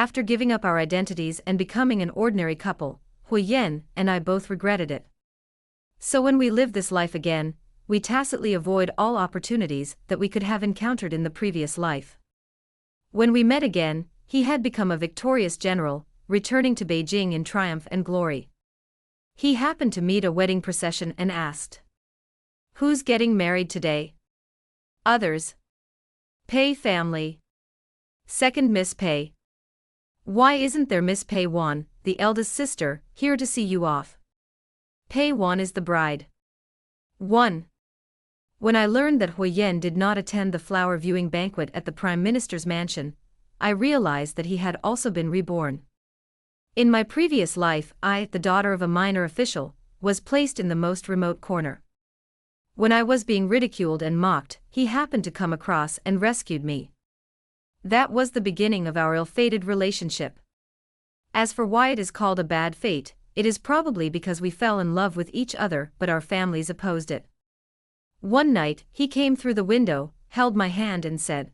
After giving up our identities and becoming an ordinary couple, Huyen and I both regretted it. So when we live this life again, we tacitly avoid all opportunities that we could have encountered in the previous life. When we met again, he had become a victorious general, returning to Beijing in triumph and glory. He happened to meet a wedding procession and asked, "Who's getting married today?" Others. "Pei family." Second Miss Pei. "Why isn't there Miss Pei Wan, the eldest sister, here to see you off?" Pei Wan is the bride. 1. When I learned that Huyen did not attend the flower viewing banquet at the Prime Minister's mansion, I realized that he had also been reborn. In my previous life, I, the daughter of a minor official, was placed in the most remote corner. When I was being ridiculed and mocked, he happened to come across and rescued me. That was the beginning of our ill-fated relationship. As for why it is called a bad fate, it is probably because we fell in love with each other but our families opposed it. One night, he came through the window, held my hand and said,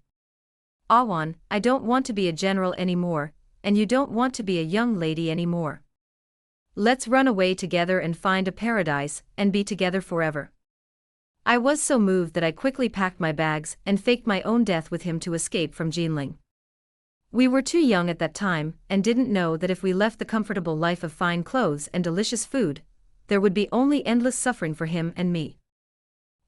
"Awan, I don't want to be a general anymore, and you don't want to be a young lady anymore. Let's run away together and find a paradise, and be together forever." I was so moved that I quickly packed my bags and faked my own death with him to escape from Jinling. We were too young at that time, and didn't know that if we left the comfortable life of fine clothes and delicious food, there would be only endless suffering for him and me.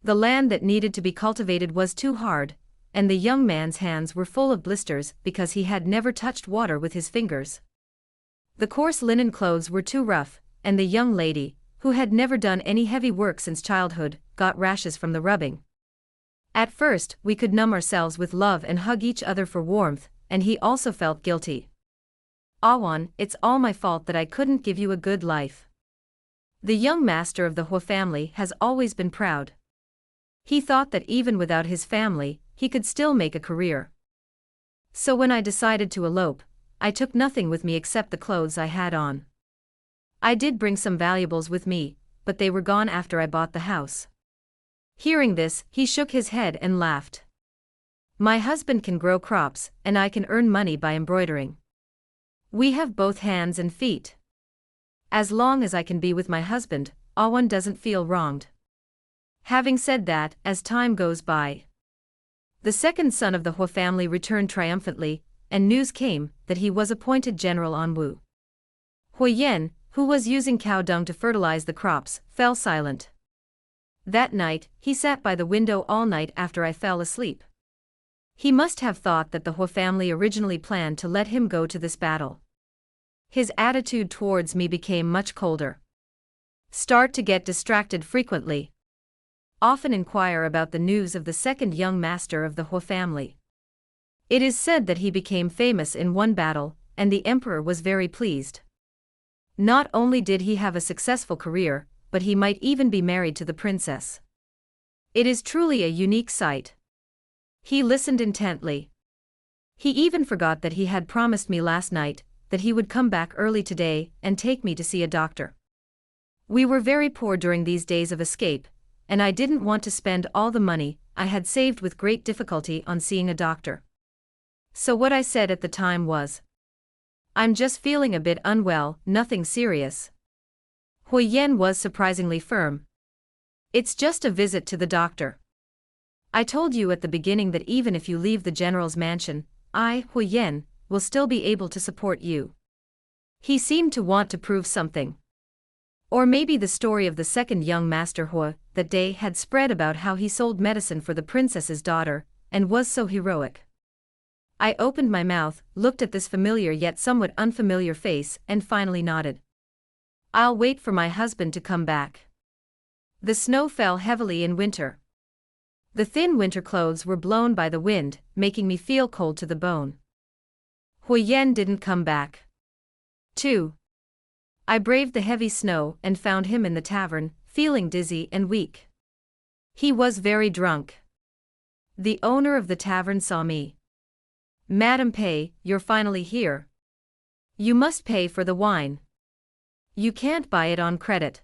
The land that needed to be cultivated was too hard, and the young man's hands were full of blisters because he had never touched water with his fingers. The coarse linen clothes were too rough, and the young lady, who had never done any heavy work since childhood, got rashes from the rubbing. At first, we could numb ourselves with love and hug each other for warmth, and he also felt guilty. "Awan, it's all my fault that I couldn't give you a good life." The young master of the Hua family has always been proud. He thought that even without his family, he could still make a career. So when I decided to elope, I took nothing with me except the clothes I had on. I did bring some valuables with me, but they were gone after I bought the house. Hearing this, he shook his head and laughed. "My husband can grow crops, and I can earn money by embroidering. We have both hands and feet. As long as I can be with my husband, Awan doesn't feel wronged." Having said that, as time goes by, the second son of the Hua family returned triumphantly, and news came that he was appointed general on Wu. Huyen, who was using cow dung to fertilize the crops, fell silent. That night, he sat by the window all night after I fell asleep. He must have thought that the Hua family originally planned to let him go to this battle. His attitude towards me became much colder. Start to get distracted frequently. Often inquire about the news of the second young master of the Hua family. It is said that he became famous in one battle, and the emperor was very pleased. Not only did he have a successful career, but he might even be married to the princess. It is truly a unique sight. He listened intently. He even forgot that he had promised me last night that he would come back early today and take me to see a doctor. We were very poor during these days of escape, and I didn't want to spend all the money I had saved with great difficulty on seeing a doctor. So what I said at the time was, "I'm just feeling a bit unwell, nothing serious." Huyen was surprisingly firm. "It's just a visit to the doctor. I told you at the beginning that even if you leave the general's mansion, I, Huyen, will still be able to support you." He seemed to want to prove something. Or maybe the story of the second young master Hua that day had spread about how he sold medicine for the princess's daughter, and was so heroic. I opened my mouth, looked at this familiar yet somewhat unfamiliar face, and finally nodded. "I'll wait for my husband to come back." The snow fell heavily in winter. The thin winter clothes were blown by the wind, making me feel cold to the bone. Huyen didn't come back. 2. I braved the heavy snow and found him in the tavern, feeling dizzy and weak. He was very drunk. The owner of the tavern saw me. "Madam Pei, you're finally here. You must pay for the wine. You can't buy it on credit."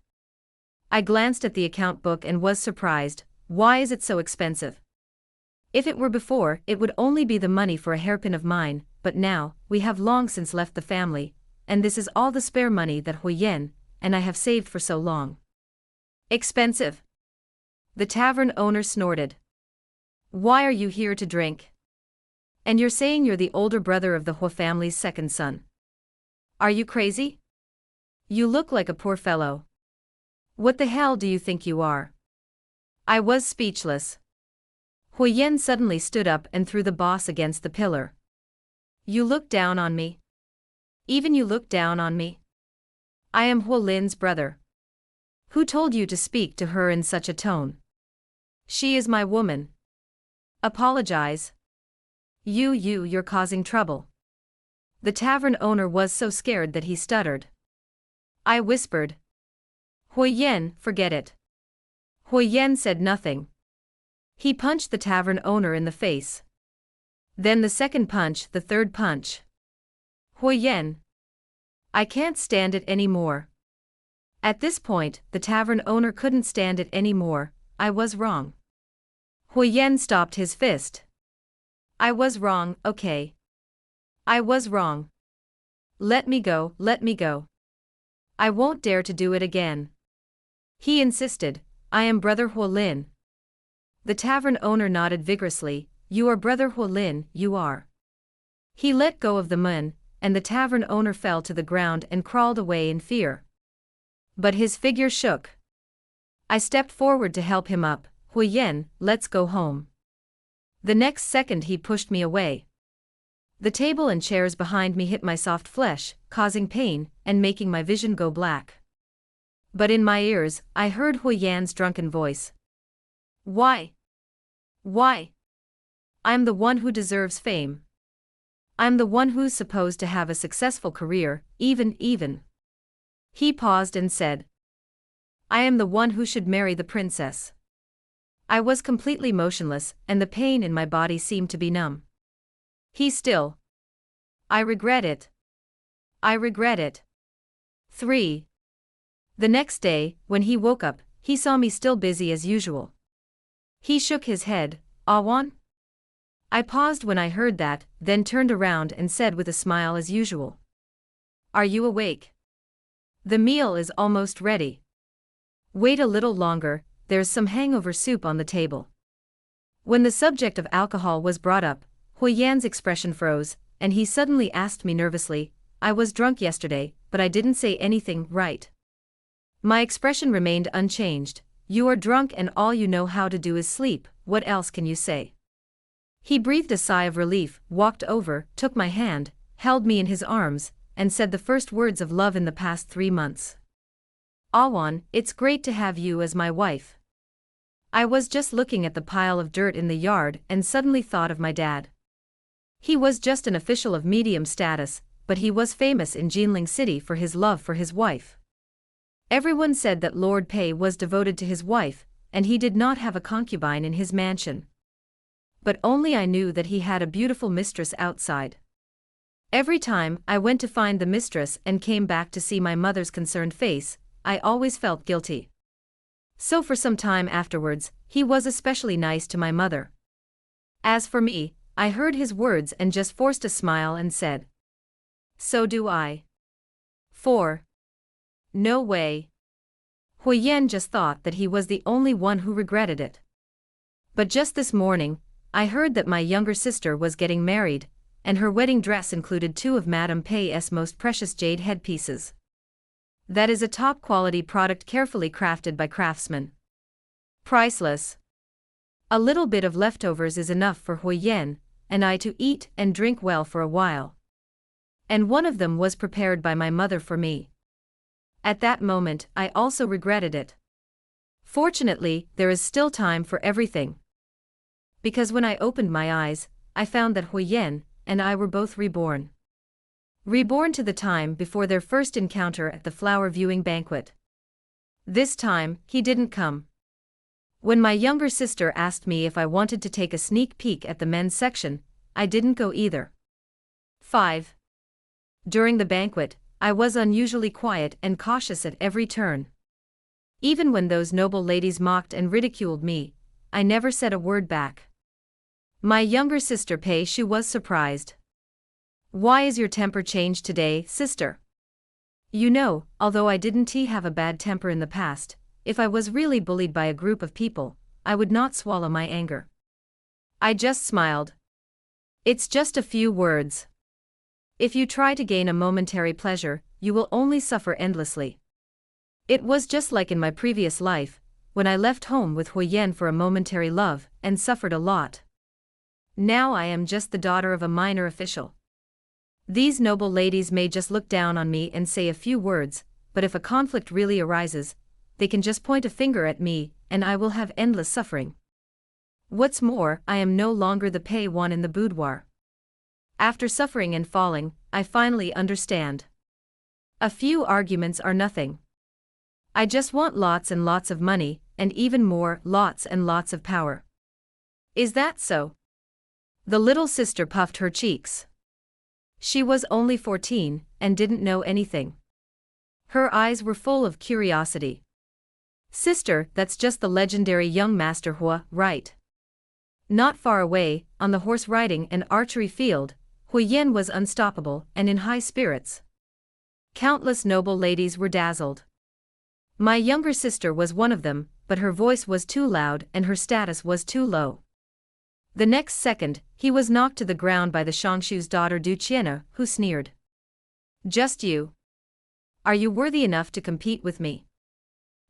I glanced at the account book and was surprised. Why is it so expensive? If it were before, it would only be the money for a hairpin of mine, but now, we have long since left the family, and this is all the spare money that Huyen and I have saved for so long. Expensive. The tavern owner snorted. Why are you here to drink? And you're saying you're the older brother of the Hua family's second son. Are you crazy? You look like a poor fellow. What the hell do you think you are? I was speechless. Huyen suddenly stood up and threw the boss against the pillar. You look down on me? Even you look down on me? I am Hua Lin's brother. Who told you to speak to her in such a tone? She is my woman. Apologize. You're causing trouble. The tavern owner was so scared that he stuttered. I whispered. Huyen, forget it. Huyen said nothing. He punched the tavern owner in the face. Then the second punch, the third punch. Huyen. I can't stand it anymore. At this point, the tavern owner couldn't stand it anymore. I was wrong. Huyen stopped his fist. I was wrong, okay. I was wrong. Let me go, let me go. I won't dare to do it again. He insisted, I am Brother Hua Lin. The tavern owner nodded vigorously, you are Brother Hua Lin, you are. He let go of the man, and the tavern owner fell to the ground and crawled away in fear. But his figure shook. I stepped forward to help him up. Huyen, let's go home. The next second he pushed me away. The table and chairs behind me hit my soft flesh, causing pain and making my vision go black. But in my ears, I heard Huyen's drunken voice. Why? Why? I'm the one who deserves fame. I'm the one who's supposed to have a successful career, even. He paused and said. I am the one who should marry the princess. I was completely motionless, and the pain in my body seemed to be numb. He still. I regret it. I regret it. 3. The next day, when he woke up, he saw me still busy as usual. He shook his head, Awan? I paused when I heard that, then turned around and said with a smile as usual. Are you awake? The meal is almost ready. Wait a little longer, there's some hangover soup on the table. When the subject of alcohol was brought up, Huyen's expression froze, and he suddenly asked me nervously, I was drunk yesterday, but I didn't say anything, right? My expression remained unchanged. You are drunk and all you know how to do is sleep, what else can you say? He breathed a sigh of relief, walked over, took my hand, held me in his arms, and said the first words of love in the past 3 months. Awan, it's great to have you as my wife. I was just looking at the pile of dirt in the yard and suddenly thought of my dad. He was just an official of medium status, but he was famous in Jinling City for his love for his wife. Everyone said that Lord Pei was devoted to his wife, and he did not have a concubine in his mansion. But only I knew that he had a beautiful mistress outside. Every time I went to find the mistress and came back to see my mother's concerned face, I always felt guilty. So for some time afterwards, he was especially nice to my mother. As for me, I heard his words and just forced a smile and said, so do I. 4. No way. Huyen just thought that he was the only one who regretted it. But just this morning, I heard that my younger sister was getting married, and her wedding dress included 2 of Madame Pei's most precious jade headpieces. That is a top-quality product carefully crafted by craftsmen. Priceless. A little bit of leftovers is enough for Huyen and I to eat and drink well for a while. And one of them was prepared by my mother for me. At that moment, I also regretted it. Fortunately, there is still time for everything. Because when I opened my eyes, I found that Huyen and I were both reborn. Reborn to the time before their first encounter at the flower viewing banquet. This time, he didn't come. When my younger sister asked me if I wanted to take a sneak peek at the men's section, I didn't go either. 5. During the banquet, I was unusually quiet and cautious at every turn. Even when those noble ladies mocked and ridiculed me, I never said a word back. My younger sister Pei Shu was surprised. Why is your temper changed today, sister? You know, although I didn't have a bad temper in the past, if I was really bullied by a group of people, I would not swallow my anger. I just smiled. It's just a few words. If you try to gain a momentary pleasure, you will only suffer endlessly. It was just like in my previous life, when I left home with Huyen for a momentary love, and suffered a lot. Now I am just the daughter of a minor official. These noble ladies may just look down on me and say a few words, but if a conflict really arises, they can just point a finger at me, and I will have endless suffering. What's more, I am no longer the pay one in the boudoir. After suffering and falling, I finally understand. A few arguments are nothing. I just want lots and lots of money, and even more, lots and lots of power. Is that so? The little sister puffed her cheeks. She was only 14, and didn't know anything. Her eyes were full of curiosity. Sister, that's just the legendary young Master Hua, right? Not far away, on the horse riding and archery field, Huyen was unstoppable and in high spirits. Countless noble ladies were dazzled. My younger sister was one of them, but her voice was too loud and her status was too low. The next second, he was knocked to the ground by the Shangshu's daughter Du Qian'e, who sneered. Just you? Are you worthy enough to compete with me?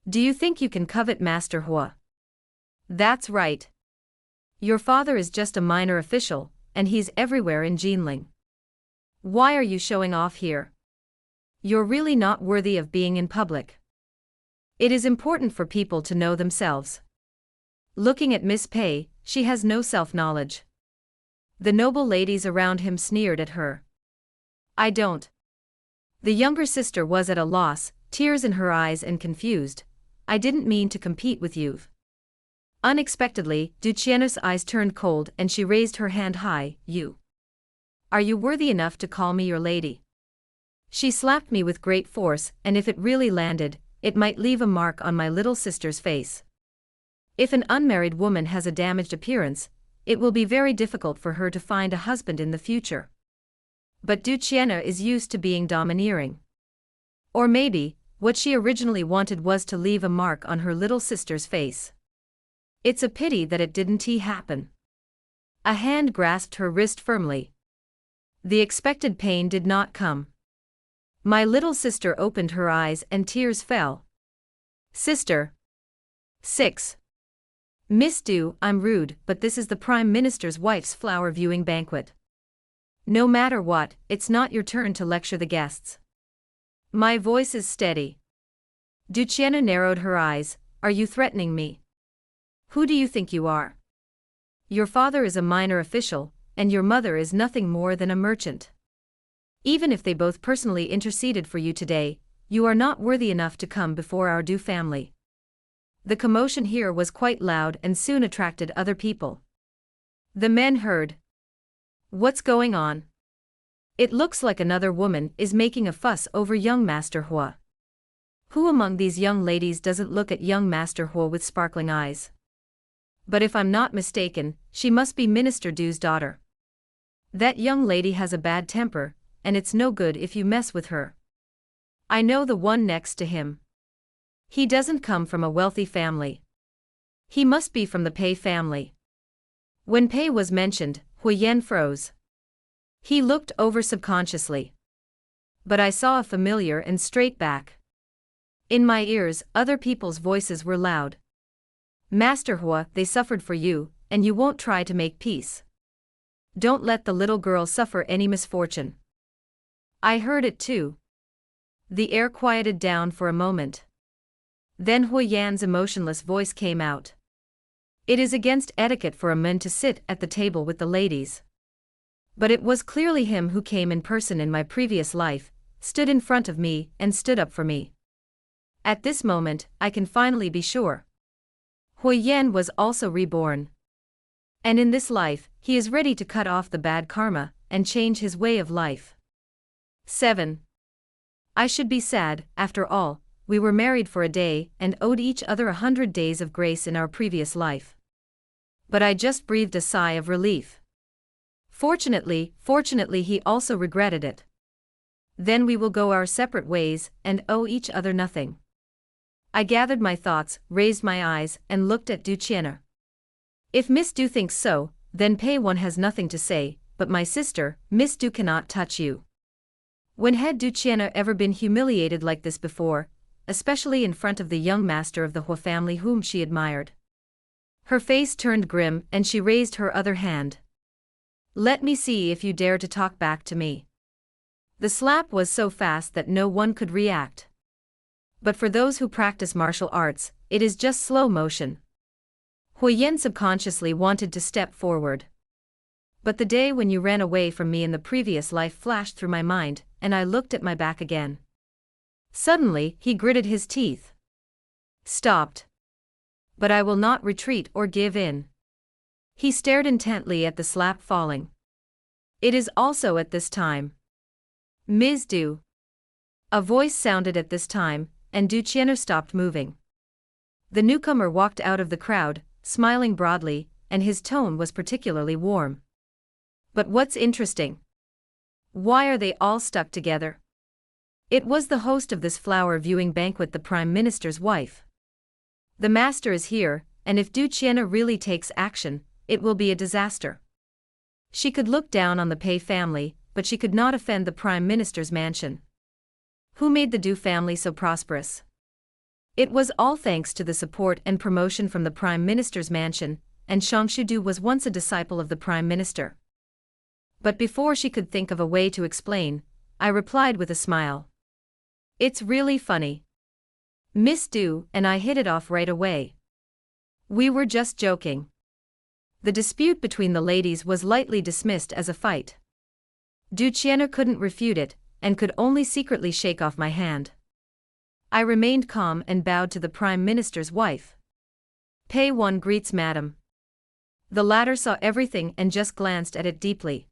Do you think you can covet Master Hua? That's right. Your father is just a minor official, and he's everywhere in Jinling. Why are you showing off here? You're really not worthy of being in public. It is important for people to know themselves. Looking at Miss Pei, she has no self-knowledge. The noble ladies around him sneered at her. I don't. The younger sister was at a loss, tears in her eyes and confused. I didn't mean to compete with you. Unexpectedly, Du Qian'e's eyes turned cold and she raised her hand high. You. Are you worthy enough to call me your lady? She slapped me with great force, and if it really landed, it might leave a mark on my little sister's face. If an unmarried woman has a damaged appearance, it will be very difficult for her to find a husband in the future. But Du Qian'e is used to being domineering. Or maybe, what she originally wanted was to leave a mark on her little sister's face. It's a pity that it didn't happen. A hand grasped her wrist firmly. The expected pain did not come. My little sister opened her eyes and tears fell. Sister. 6. Miss Du, I'm rude, but this is the Prime Minister's wife's flower viewing banquet. No matter what, it's not your turn to lecture the guests. My voice is steady. Du Qian'e narrowed her eyes. Are you threatening me? Who do you think you are? Your father is a minor official, and your mother is nothing more than a merchant. Even if they both personally interceded for you today, you are not worthy enough to come before our Du family. The commotion here was quite loud and soon attracted other people. The men heard. What's going on? It looks like another woman is making a fuss over young Master Hua. Who among these young ladies doesn't look at young Master Hua with sparkling eyes? But if I'm not mistaken, she must be Minister Du's daughter. That young lady has a bad temper, and it's no good if you mess with her. I know the one next to him. He doesn't come from a wealthy family. He must be from the Pei family. When Pei was mentioned, Huyen froze. He looked over subconsciously. But I saw a familiar and straight back. In my ears, other people's voices were loud. Master Hua, they suffered for you, and you won't try to make peace. Don't let the little girl suffer any misfortune. I heard it too. The air quieted down for a moment. Then Huyen's emotionless voice came out. It is against etiquette for a man to sit at the table with the ladies. But it was clearly him who came in person in my previous life, stood in front of me and stood up for me. At this moment, I can finally be sure. Huyen was also reborn. And in this life, he is ready to cut off the bad karma and change his way of life. 7. I should be sad, after all, we were married for a day and owed each other 100 days of grace in our previous life. But I just breathed a sigh of relief. Fortunately he also regretted it. Then we will go our separate ways, and owe each other nothing. I gathered my thoughts, raised my eyes, and looked at Duchenne. If Miss Du thinks so, then Pei One has nothing to say, but my sister, Miss Du cannot touch you. When had Duchenne ever been humiliated like this before, especially in front of the young master of the Hua family whom she admired? Her face turned grim and she raised her other hand. Let me see if you dare to talk back to me. The slap was so fast that no one could react. But for those who practice martial arts, it is just slow motion. Huyen subconsciously wanted to step forward. But the day when you ran away from me in the previous life flashed through my mind, and I looked at my back again. Suddenly, he gritted his teeth. Stopped. But I will not retreat or give in. He stared intently at the slap falling. It is also at this time. Ms. Du. A voice sounded at this time, and Duchenne stopped moving. The newcomer walked out of the crowd, smiling broadly, and his tone was particularly warm. But what's interesting? Why are they all stuck together? It was the host of this flower viewing banquet, the Prime Minister's wife. The master is here, and if Duchenne really takes action, it will be a disaster. She could look down on the Pei family, but she could not offend the Prime Minister's mansion. Who made the Du family so prosperous? It was all thanks to the support and promotion from the Prime Minister's mansion, and Shangshu Du was once a disciple of the Prime Minister. But before she could think of a way to explain, I replied with a smile. It's really funny. Miss Du and I hit it off right away. We were just joking. The dispute between the ladies was lightly dismissed as a fight. Duchenne couldn't refute it, and could only secretly shake off my hand. I remained calm and bowed to the Prime Minister's wife. Pei One greets Madam. The latter saw everything and just glanced at it deeply.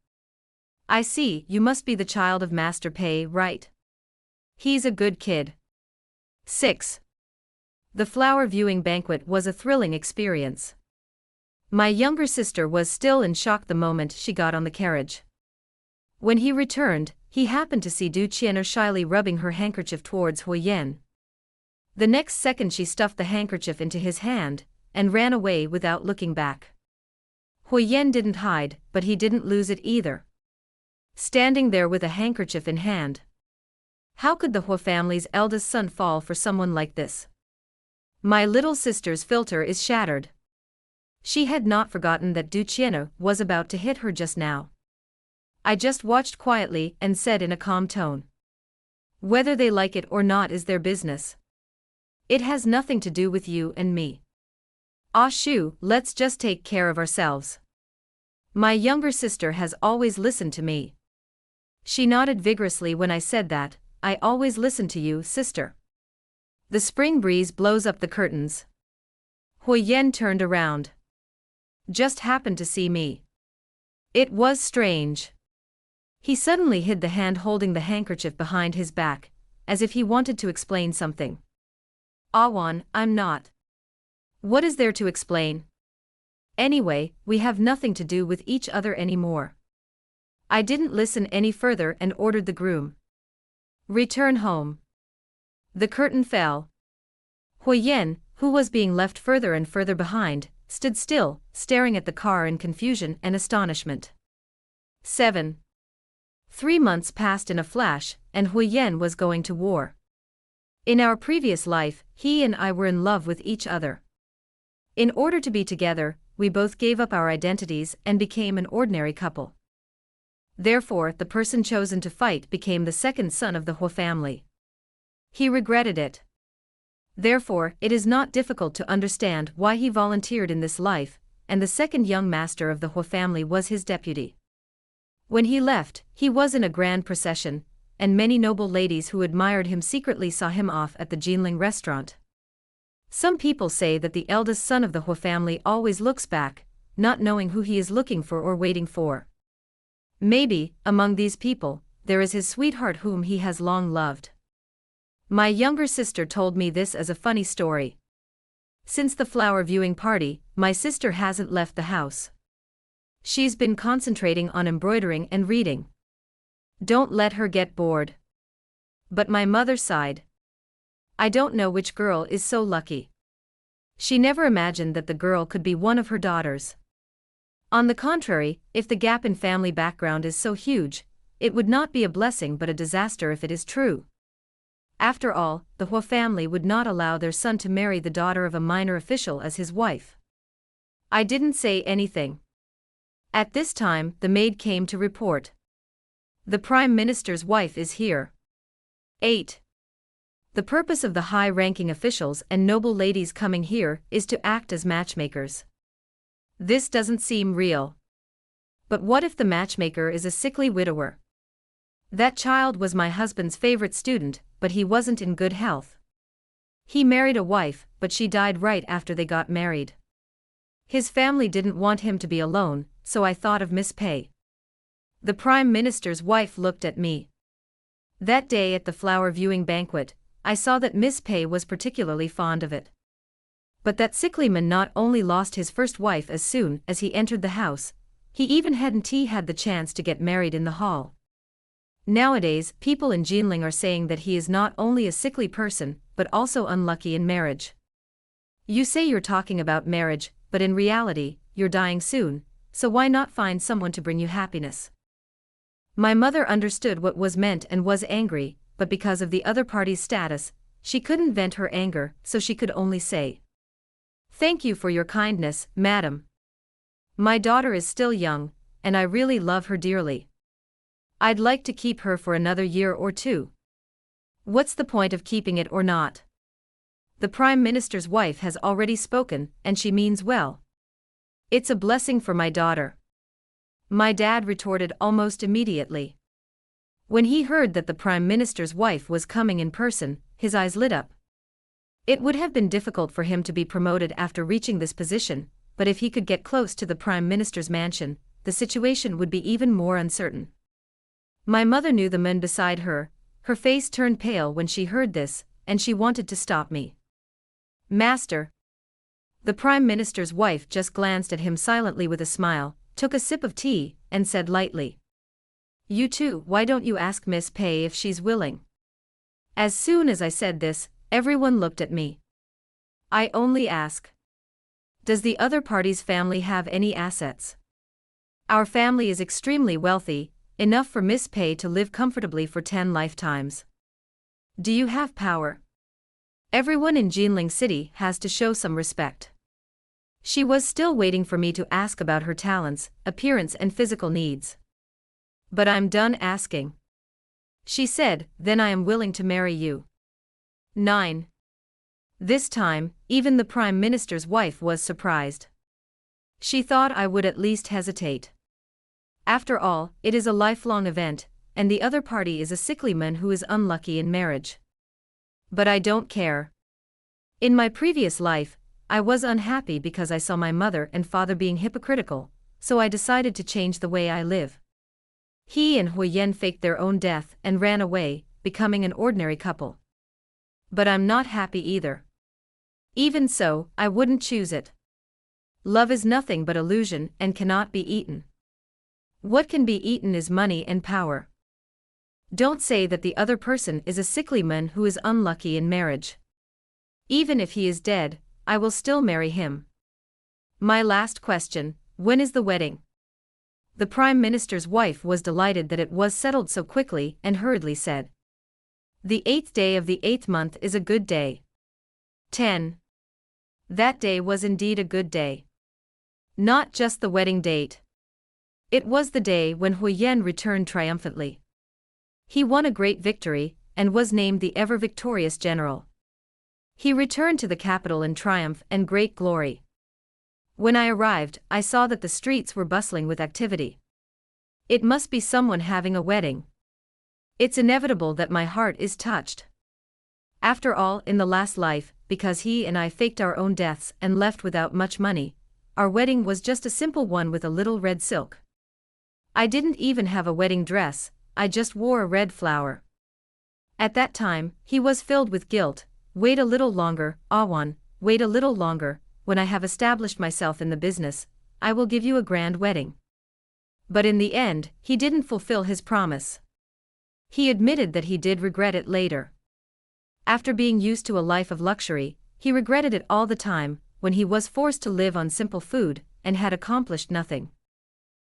I see, you must be the child of Master Pei, right? He's a good kid. 6. The flower viewing banquet was a thrilling experience. My younger sister was still in shock the moment she got on the carriage. When he returned, he happened to see Duchenne shyly rubbing her handkerchief towards Huyen. The next second she stuffed the handkerchief into his hand, and ran away without looking back. Huyen didn't hide, but he didn't lose it either. Standing there with a handkerchief in hand. How could the Hua family's eldest son fall for someone like this? My little sister's filter is shattered. She had not forgotten that Duchenne was about to hit her just now. I just watched quietly and said in a calm tone. Whether they like it or not is their business. It has nothing to do with you and me. Ah Shu, let's just take care of ourselves. My younger sister has always listened to me. She nodded vigorously when I said that. I always listen to you, sister. The spring breeze blows up the curtains. Huyen turned around. Just happened to see me. It was strange. He suddenly hid the hand holding the handkerchief behind his back, as if he wanted to explain something. Awan, I'm not. What is there to explain? Anyway, we have nothing to do with each other anymore. I didn't listen any further and ordered the groom. Return home. The curtain fell. Huyen, who was being left further and further behind, stood still, staring at the car in confusion and astonishment. 7. 3 months passed in a flash, and Huyen was going to war. In our previous life, he and I were in love with each other. In order to be together, we both gave up our identities and became an ordinary couple. Therefore, the person chosen to fight became the second son of the Hua family. He regretted it. Therefore, it is not difficult to understand why he volunteered in this life, and the second young master of the Hua family was his deputy. When he left, he was in a grand procession, and many noble ladies who admired him secretly saw him off at the Jinling restaurant. Some people say that the eldest son of the Hua family always looks back, not knowing who he is looking for or waiting for. Maybe, among these people, there is his sweetheart whom he has long loved. My younger sister told me this as a funny story. Since the flower viewing party, my sister hasn't left the house. She's been concentrating on embroidering and reading. Don't let her get bored. But my mother sighed. I don't know which girl is so lucky. She never imagined that the girl could be one of her daughters. On the contrary, if the gap in family background is so huge, it would not be a blessing but a disaster if it is true. After all, the Hua family would not allow their son to marry the daughter of a minor official as his wife. I didn't say anything. At this time, the maid came to report. The Prime Minister's wife is here. 8. The purpose of the high-ranking officials and noble ladies coming here is to act as matchmakers. This doesn't seem real. But what if the matchmaker is a sickly widower? That child was my husband's favorite student, but he wasn't in good health. He married a wife, but she died right after they got married. His family didn't want him to be alone, so I thought of Miss Pei. The Prime Minister's wife looked at me. That day at the flower viewing banquet, I saw that Miss Pei was particularly fond of it. But that sickly man not only lost his first wife as soon as he entered the house, he even hadn't had the chance to get married in the hall. Nowadays, people in Jinling are saying that he is not only a sickly person, but also unlucky in marriage. You say you're talking about marriage, but in reality, you're dying soon, so why not find someone to bring you happiness? My mother understood what was meant and was angry, but because of the other party's status, she couldn't vent her anger, so she could only say, "Thank you for your kindness, madam. My daughter is still young, and I really love her dearly. I'd like to keep her for another year or two. What's the point of keeping it or not? The Prime Minister's wife has already spoken, and she means well. It's a blessing for my daughter." My dad retorted almost immediately. When he heard that the Prime Minister's wife was coming in person, his eyes lit up. It would have been difficult for him to be promoted after reaching this position, but if he could get close to the Prime Minister's mansion, the situation would be even more uncertain. My mother knew the man beside her. Her face turned pale when she heard this, and she wanted to stop me. "Master." The Prime Minister's wife just glanced at him silently with a smile, took a sip of tea, and said lightly, "You too, why don't you ask Miss Pei if she's willing?" As soon as I said this, everyone looked at me. I only ask. Does the other party's family have any assets? Our family is extremely wealthy, enough for Miss Pei to live comfortably for 10 lifetimes. Do you have power? Everyone in Jinling City has to show some respect. She was still waiting for me to ask about her talents, appearance and physical needs. But I'm done asking. She said, "Then I am willing to marry you." 9. This time, even the Prime Minister's wife was surprised. She thought I would at least hesitate. After all, it is a lifelong event, and the other party is a sickly man who is unlucky in marriage. But I don't care. In my previous life, I was unhappy because I saw my mother and father being hypocritical, so I decided to change the way I live. He and Huyen faked their own death and ran away, becoming an ordinary couple. But I'm not happy either. Even so, I wouldn't choose it. Love is nothing but illusion and cannot be eaten. What can be eaten is money and power. Don't say that the other person is a sickly man who is unlucky in marriage. Even if he is dead, I will still marry him. My last question, when is the wedding? The Prime Minister's wife was delighted that it was settled so quickly and hurriedly said, "The 8th day of the 8th month is a good day." 10. That day was indeed a good day. Not just the wedding date. It was the day when Huyen returned triumphantly. He won a great victory, and was named the ever-victorious general. He returned to the capital in triumph and great glory. When I arrived, I saw that the streets were bustling with activity. It must be someone having a wedding. It's inevitable that my heart is touched. After all, in the last life, because he and I faked our own deaths and left without much money, our wedding was just a simple one with a little red silk. I didn't even have a wedding dress, I just wore a red flower. At that time, he was filled with guilt. Wait a little longer, Awan, wait a little longer. When I have established myself in the business, I will give you a grand wedding. But in the end, he didn't fulfill his promise. He admitted that he did regret it later. After being used to a life of luxury, he regretted it all the time, when he was forced to live on simple food, and had accomplished nothing.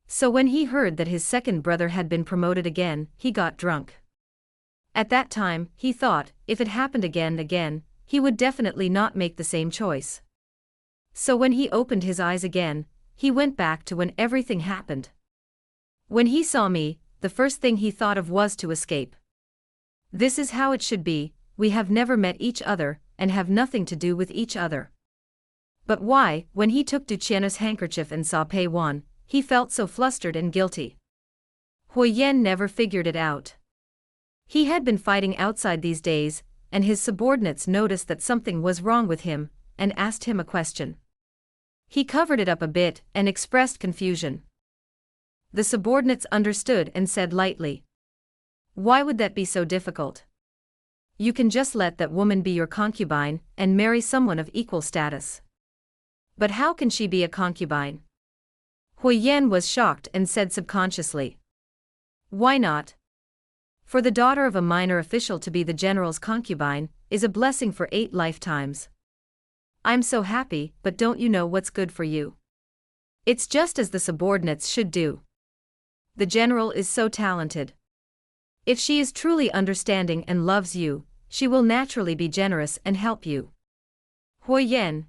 So when he heard that his second brother had been promoted again, he got drunk. At that time, he thought, if it happened again, he would definitely not make the same choice. So when he opened his eyes again, he went back to when everything happened. When he saw me, the first thing he thought of was to escape. This is how it should be, we have never met each other, and have nothing to do with each other. But why, when he took Duchiena's handkerchief and saw Pei Wan, he felt so flustered and guilty? Hui Yen never figured it out. He had been fighting outside these days, and his subordinates noticed that something was wrong with him, and asked him a question. He covered it up a bit, and expressed confusion. The subordinates understood and said lightly, "Why would that be so difficult? You can just let that woman be your concubine, and marry someone of equal status." "But how can she be a concubine?" Hui Yen was shocked and said subconsciously, "Why not? For the daughter of a minor official to be the general's concubine, is a blessing for 8 lifetimes. I'm so happy, but don't you know what's good for you? It's just as the subordinates should do. The general is so talented. If she is truly understanding and loves you, she will naturally be generous and help you." Hui Yen.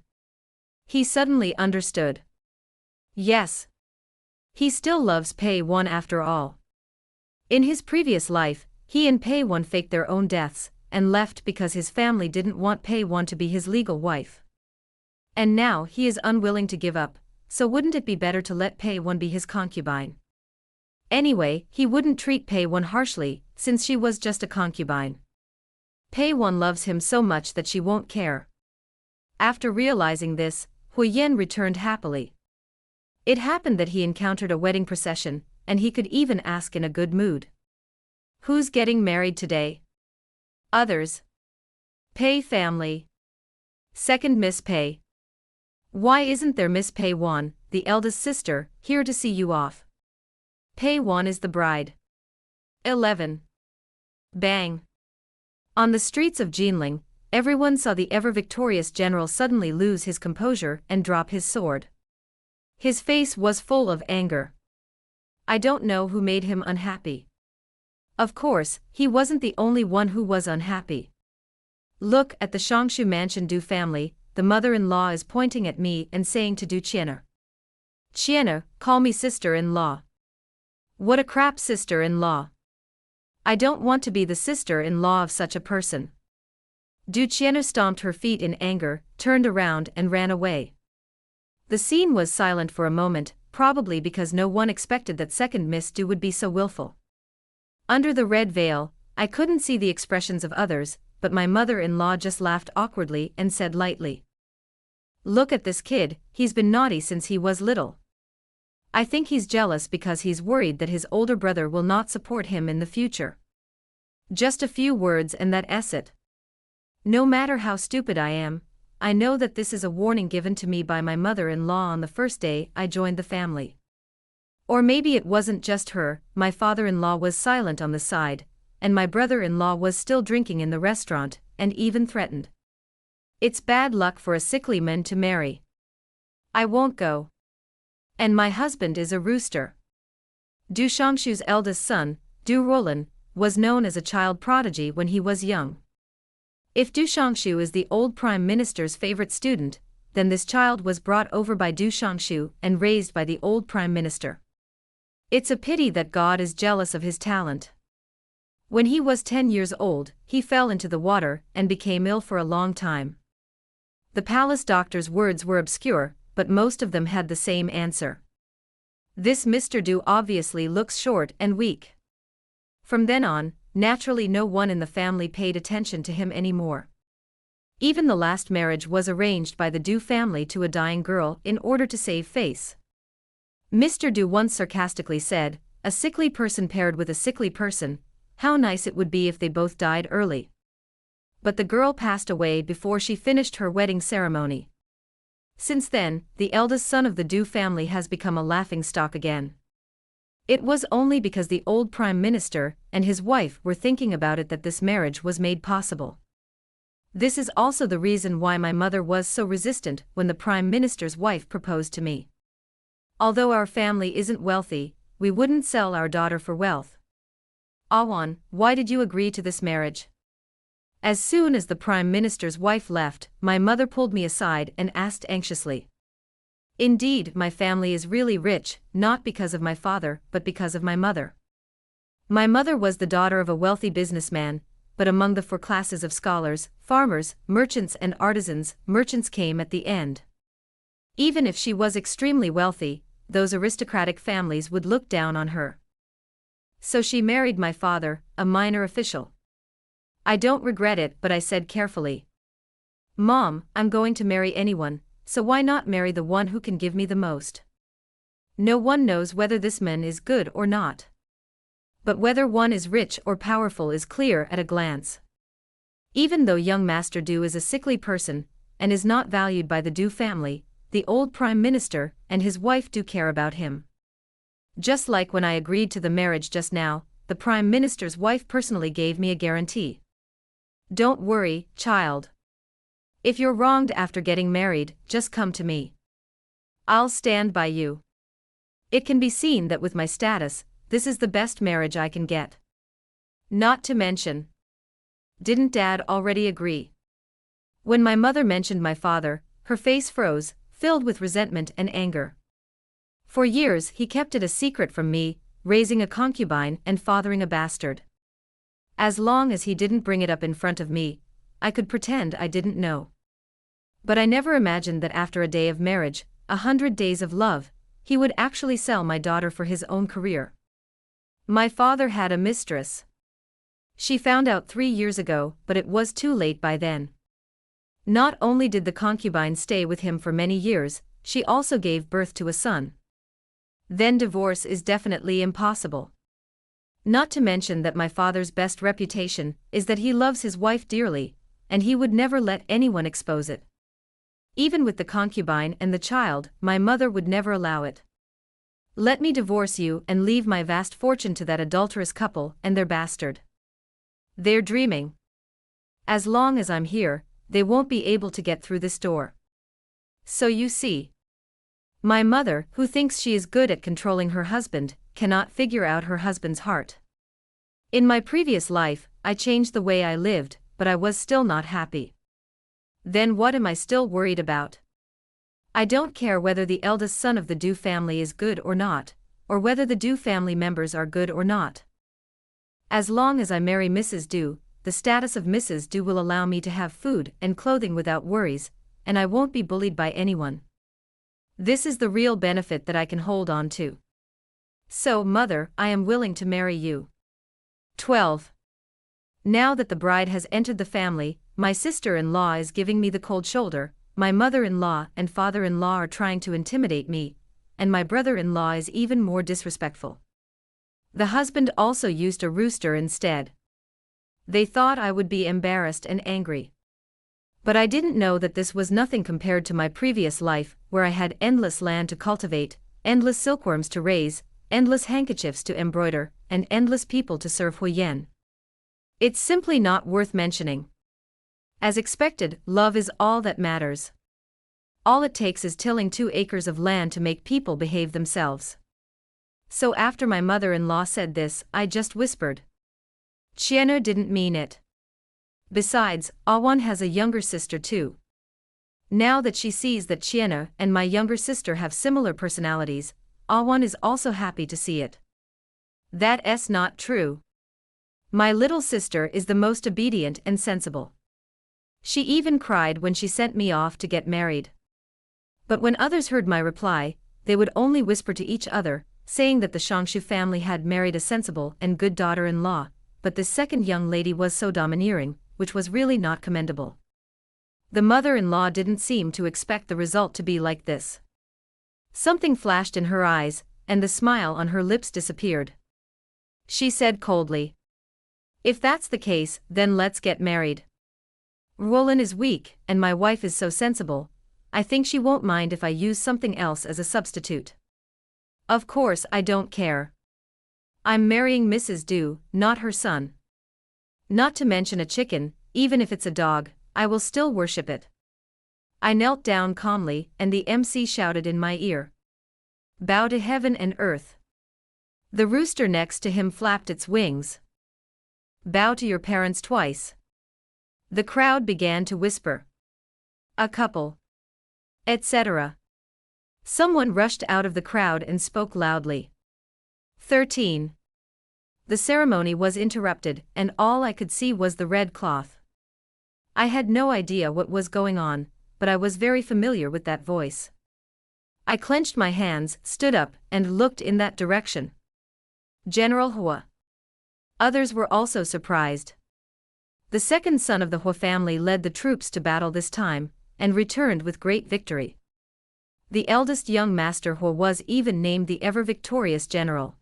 He suddenly understood. Yes. He still loves Pei Wan after all. In his previous life, he and Pei Wan faked their own deaths, and left because his family didn't want Pei Wan to be his legal wife. And now he is unwilling to give up, so wouldn't it be better to let Pei Wan be his concubine? Anyway, he wouldn't treat Pei Wan harshly, since she was just a concubine. Pei Wan loves him so much that she won't care. After realizing this, Hui Yen returned happily. It happened that he encountered a wedding procession, and he could even ask in a good mood, "Who's getting married today?" Others. "Pei family. Second Miss Pei. Why isn't there Miss Pei Wan, the eldest sister, here to see you off? Pei Wan is the bride." 11. Bang. On the streets of Jinling, everyone saw the ever-victorious general suddenly lose his composure and drop his sword. His face was full of anger. I don't know who made him unhappy. Of course, he wasn't the only one who was unhappy. Look at the Shangshu Mansion Du family, the mother-in-law is pointing at me and saying to Du Qian'er, "Qian'er, call me sister-in-law." What a crap sister-in-law. I don't want to be the sister-in-law of such a person. Du Qian'er stomped her feet in anger, turned around and ran away. The scene was silent for a moment, probably because no one expected that second Miss Du would be so willful. Under the red veil, I couldn't see the expressions of others, but my mother-in-law just laughed awkwardly and said lightly, "Look at this kid, he's been naughty since he was little. I think he's jealous because he's worried that his older brother will not support him in the future." Just a few words and that's it. No matter how stupid I am, I know that this is a warning given to me by my mother-in-law on the first day I joined the family. Or maybe it wasn't just her, my father-in-law was silent on the side, and my brother-in-law was still drinking in the restaurant, and even threatened. It's bad luck for a sickly man to marry. I won't go. And my husband is a rooster. Du Shangshu's eldest son, Du Rolan, was known as a child prodigy when he was young. If Du Shangshu is the old prime minister's favorite student, then this child was brought over by Du Shangshu and raised by the old prime minister. It's a pity that God is jealous of his talent. When he was 10 years old, he fell into the water and became ill for a long time. The palace doctor's words were obscure, but most of them had the same answer. This Mr. Du obviously looks short and weak. From then on, naturally no one in the family paid attention to him anymore. Even the last marriage was arranged by the Du family to a dying girl in order to save face. Mr. Du once sarcastically said, "A sickly person paired with a sickly person, how nice it would be if they both died early." But the girl passed away before she finished her wedding ceremony. Since then, the eldest son of the Du family has become a laughingstock again. It was only because the old Prime Minister and his wife were thinking about it that this marriage was made possible. This is also the reason why my mother was so resistant when the Prime Minister's wife proposed to me. Although our family isn't wealthy, we wouldn't sell our daughter for wealth. Awan, why did you agree to this marriage? As soon as the Prime Minister's wife left, my mother pulled me aside and asked anxiously. Indeed, my family is really rich, not because of my father, but because of my mother. My mother was the daughter of a wealthy businessman, but among the four classes of scholars, farmers, merchants and artisans, merchants came at the end. Even if she was extremely wealthy, those aristocratic families would look down on her. So she married my father, a minor official. I don't regret it, but I said carefully, "Mom, I'm going to marry anyone, so why not marry the one who can give me the most? No one knows whether this man is good or not. But whether one is rich or powerful is clear at a glance. Even though young Master Du is a sickly person, and is not valued by the Du family, the old Prime Minister and his wife do care about him. Just like when I agreed to the marriage just now, the Prime Minister's wife personally gave me a guarantee. Don't worry, child. If you're wronged after getting married, just come to me. I'll stand by you. It can be seen that with my status, this is the best marriage I can get. Not to mention, didn't Dad already agree?" When my mother mentioned my father, her face froze, filled with resentment and anger. For years he kept it a secret from me, raising a concubine and fathering a bastard. As long as he didn't bring it up in front of me, I could pretend I didn't know. But I never imagined that after a day of marriage, 100 days of love, he would actually sell my daughter for his own career. My father had a mistress. She found out 3 years ago, but it was too late by then. Not only did the concubine stay with him for many years, she also gave birth to a son. Then divorce is definitely impossible. Not to mention that my father's best reputation is that he loves his wife dearly, and he would never let anyone expose it. Even with the concubine and the child, my mother would never allow it. Let me divorce you and leave my vast fortune to that adulterous couple and their bastard. They're dreaming. As long as I'm here, they won't be able to get through this door. So you see. My mother, who thinks she is good at controlling her husband, cannot figure out her husband's heart. In my previous life, I changed the way I lived, but I was still not happy. Then what am I still worried about? I don't care whether the eldest son of the Du family is good or not, or whether the Du family members are good or not. As long as I marry Mrs. Du, the status of Mrs. Du will allow me to have food and clothing without worries, and I won't be bullied by anyone. This is the real benefit that I can hold on to. So, Mother, I am willing to marry you. 12. Now that the bride has entered the family, my sister-in-law is giving me the cold shoulder, my mother-in-law and father-in-law are trying to intimidate me, and my brother-in-law is even more disrespectful. The husband also used a rooster instead. They thought I would be embarrassed and angry. But I didn't know that this was nothing compared to my previous life, where I had endless land to cultivate, endless silkworms to raise, endless handkerchiefs to embroider, and endless people to serve Huyen. It's simply not worth mentioning. As expected, love is all that matters. All it takes is tilling 2 acres of land to make people behave themselves. So after my mother-in-law said this, I just whispered. Chiena didn't mean it. Besides, Awan has a younger sister too. Now that she sees that Chiena and my younger sister have similar personalities, Awan is also happy to see it. That's not true. My little sister is the most obedient and sensible. She even cried when she sent me off to get married. But when others heard my reply, they would only whisper to each other, saying that the Shangshu family had married a sensible and good daughter-in-law, but this second young lady was so domineering, which was really not commendable. The mother-in-law didn't seem to expect the result to be like this. Something flashed in her eyes, and the smile on her lips disappeared. She said coldly, "If that's the case, then let's get married. Roland is weak, and my wife is so sensible, I think she won't mind if I use something else as a substitute." Of course I don't care. I'm marrying Mrs. Du, not her son. Not to mention a chicken, even if it's a dog, I will still worship it. I knelt down calmly, and the MC shouted in my ear. Bow to heaven and earth. The rooster next to him flapped its wings. Bow to your parents twice. The crowd began to whisper. A couple. Etc. Someone rushed out of the crowd and spoke loudly. 13. The ceremony was interrupted, and all I could see was the red cloth. I had no idea what was going on, but I was very familiar with that voice. I clenched my hands, stood up, and looked in that direction. General Hua. Others were also surprised. The second son of the Hua family led the troops to battle this time, and returned with great victory. The eldest young master Hua was even named the ever-victorious general.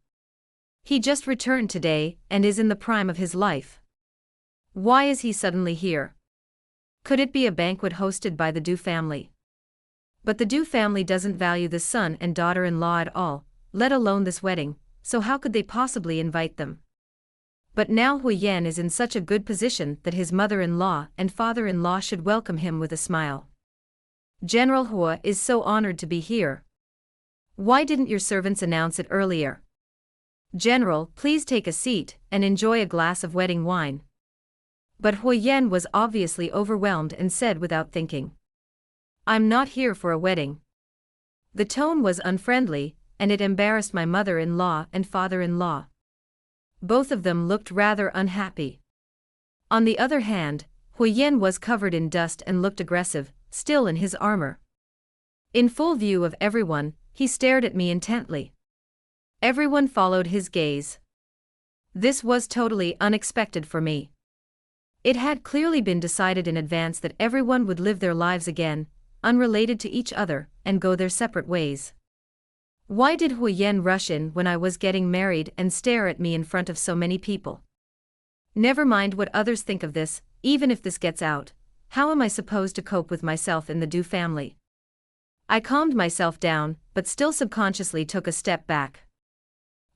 He just returned today, and is in the prime of his life. Why is he suddenly here? Could it be a banquet hosted by the Du family? But the Du family doesn't value the son and daughter-in-law at all, let alone this wedding, so how could they possibly invite them? But now Hui Yan is in such a good position that his mother-in-law and father-in-law should welcome him with a smile. General Hua is so honored to be here. Why didn't your servants announce it earlier? General, please take a seat and enjoy a glass of wedding wine. But Hui Yan was obviously overwhelmed and said without thinking. I'm not here for a wedding. The tone was unfriendly, and it embarrassed my mother-in-law and father-in-law. Both of them looked rather unhappy. On the other hand, Hui Yan was covered in dust and looked aggressive, still in his armor. In full view of everyone, he stared at me intently. Everyone followed his gaze. This was totally unexpected for me. It had clearly been decided in advance that everyone would live their lives again, unrelated to each other, and go their separate ways. Why did Hui Yan rush in when I was getting married and stare at me in front of so many people? Never mind what others think of this, even if this gets out, how am I supposed to cope with myself in the Du family? I calmed myself down, but still subconsciously took a step back.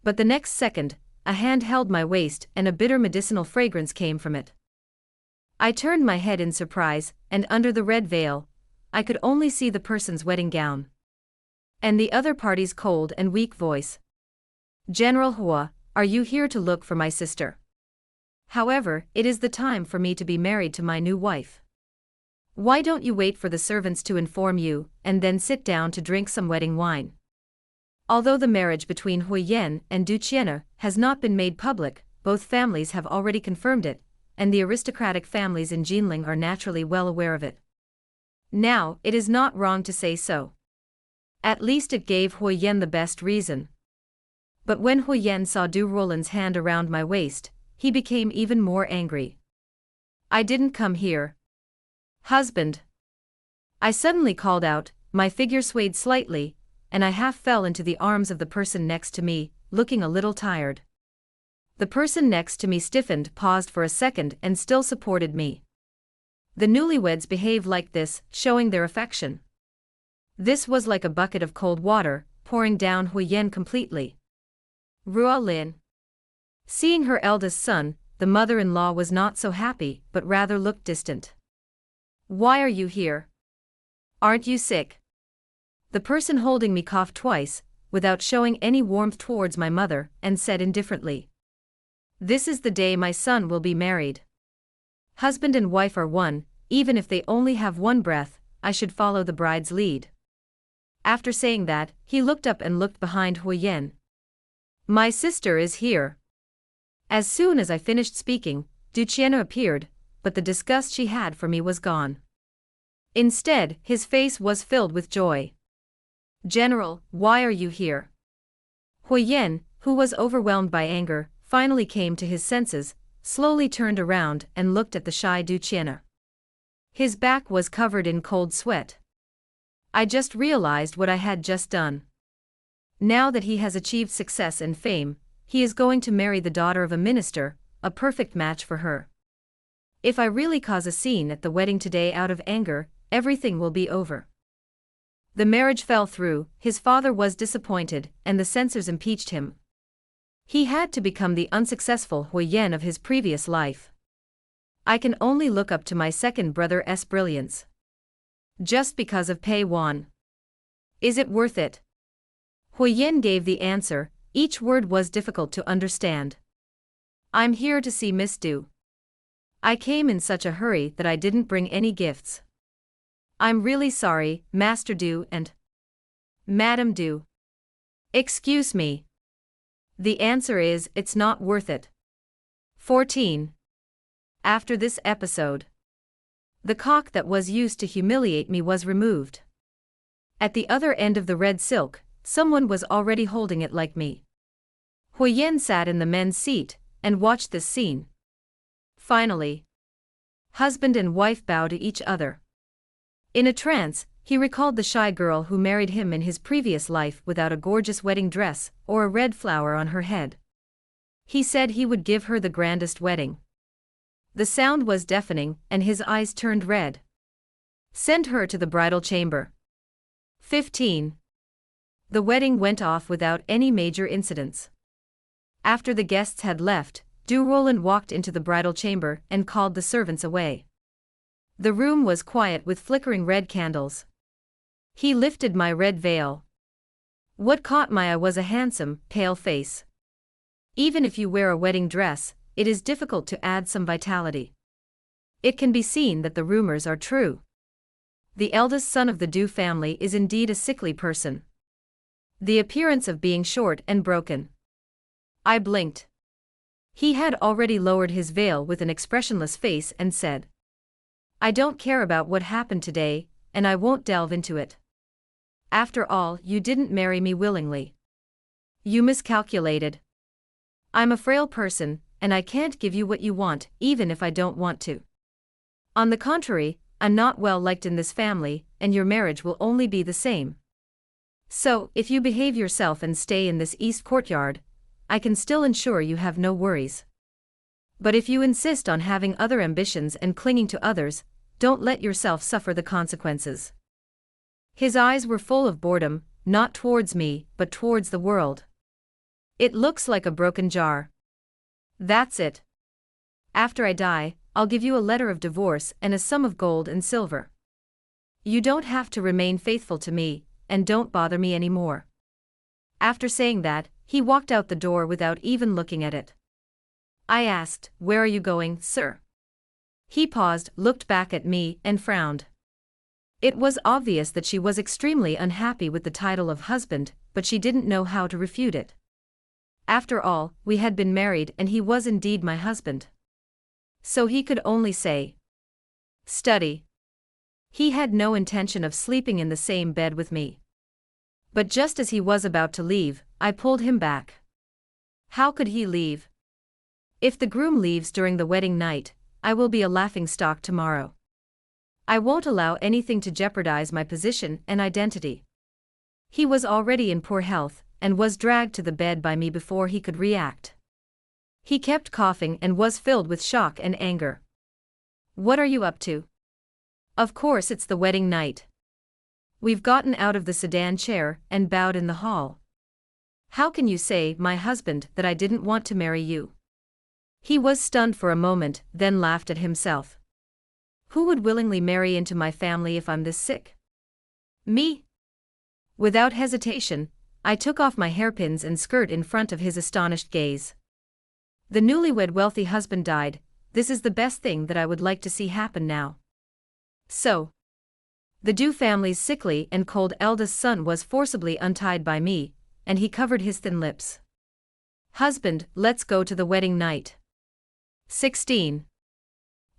But the next second, a hand held my waist and a bitter medicinal fragrance came from it. I turned my head in surprise, and under the red veil, I could only see the person's wedding gown. And the other party's cold and weak voice. General Hua, are you here to look for my sister? However, it is the time for me to be married to my new wife. Why don't you wait for the servants to inform you, and then sit down to drink some wedding wine? Although the marriage between Hui Yan and Du Qian'er has not been made public, both families have already confirmed it, and the aristocratic families in Jinling are naturally well aware of it. Now, it is not wrong to say so. At least it gave Hui Yan the best reason. But when Hui Yan saw Du Roland's hand around my waist, he became even more angry. I didn't come here. Husband. I suddenly called out, my figure swayed slightly, and I half fell into the arms of the person next to me, looking a little tired. The person next to me stiffened, paused for a second and still supported me. The newlyweds behaved like this, showing their affection. This was like a bucket of cold water, pouring down Hui Yan completely. Rua Lin. Seeing her eldest son, the mother-in-law was not so happy, but rather looked distant. Why are you here? Aren't you sick? The person holding me coughed twice, without showing any warmth towards my mother, and said indifferently. This is the day my son will be married. Husband and wife are one, even if they only have one breath, I should follow the bride's lead. After saying that, he looked up and looked behind Hui Yan. My sister is here. As soon as I finished speaking, Du Qian'er appeared, but the disgust she had for me was gone. Instead, his face was filled with joy. General, why are you here? Hui Yan, who was overwhelmed by anger, finally came to his senses, slowly turned around and looked at the shy Du Qian'er. His back was covered in cold sweat. I just realized what I had just done. Now that he has achieved success and fame, he is going to marry the daughter of a minister, a perfect match for her. If I really cause a scene at the wedding today out of anger, everything will be over. The marriage fell through, his father was disappointed, and the censors impeached him. He had to become the unsuccessful Huyen of his previous life. I can only look up to my second brother's brilliance. Just because of Pei Wan. Is it worth it? Huyen gave the answer, each word was difficult to understand. I'm here to see Miss Du. I came in such a hurry that I didn't bring any gifts. I'm really sorry, Master Du and Madame Du. Excuse me. The answer is, it's not worth it. 14. After this episode, the cock that was used to humiliate me was removed. At the other end of the red silk, someone was already holding it like me. Huyen sat in the men's seat and watched this scene. Finally, husband and wife bow to each other. In a trance, he recalled the shy girl who married him in his previous life without a gorgeous wedding dress or a red flower on her head. He said he would give her the grandest wedding. The sound was deafening and his eyes turned red. Send her to the bridal chamber. 15. The wedding went off without any major incidents. After the guests had left, Du Roland walked into the bridal chamber and called the servants away. The room was quiet with flickering red candles. He lifted my red veil. What caught my eye was a handsome, pale face. Even if you wear a wedding dress, it is difficult to add some vitality. It can be seen that the rumors are true. The eldest son of the Du family is indeed a sickly person. The appearance of being short and broken. I blinked. He had already lowered his veil with an expressionless face and said, I don't care about what happened today, and I won't delve into it. After all, you didn't marry me willingly. You miscalculated. I'm a frail person, and I can't give you what you want, even if I don't want to. On the contrary, I'm not well liked in this family, and your marriage will only be the same. So, if you behave yourself and stay in this east courtyard, I can still ensure you have no worries. But if you insist on having other ambitions and clinging to others, don't let yourself suffer the consequences. His eyes were full of boredom, not towards me, but towards the world. It looks like a broken jar. That's it. After I die, I'll give you a letter of divorce and a sum of gold and silver. You don't have to remain faithful to me, and don't bother me anymore. After saying that, he walked out the door without even looking at it. I asked, Where are you going, sir? He paused, looked back at me, and frowned. It was obvious that she was extremely unhappy with the title of husband, but she didn't know how to refute it. After all, we had been married and he was indeed my husband. So he could only say, Study. He had no intention of sleeping in the same bed with me. But just as he was about to leave, I pulled him back. How could he leave? If the groom leaves during the wedding night, I will be a laughingstock tomorrow. I won't allow anything to jeopardize my position and identity. He was already in poor health, and was dragged to the bed by me before he could react. He kept coughing and was filled with shock and anger. What are you up to? Of course it's the wedding night. We've gotten out of the sedan chair and bowed in the hall. How can you say, my husband, that I didn't want to marry you? He was stunned for a moment, then laughed at himself. Who would willingly marry into my family if I'm this sick? Me? Without hesitation, I took off my hairpins and skirt in front of his astonished gaze. The newlywed wealthy husband died. This is the best thing that I would like to see happen now. So, the Du family's sickly and cold eldest son was forcibly untied by me, and he covered his thin lips. Husband, let's go to the wedding night. 16.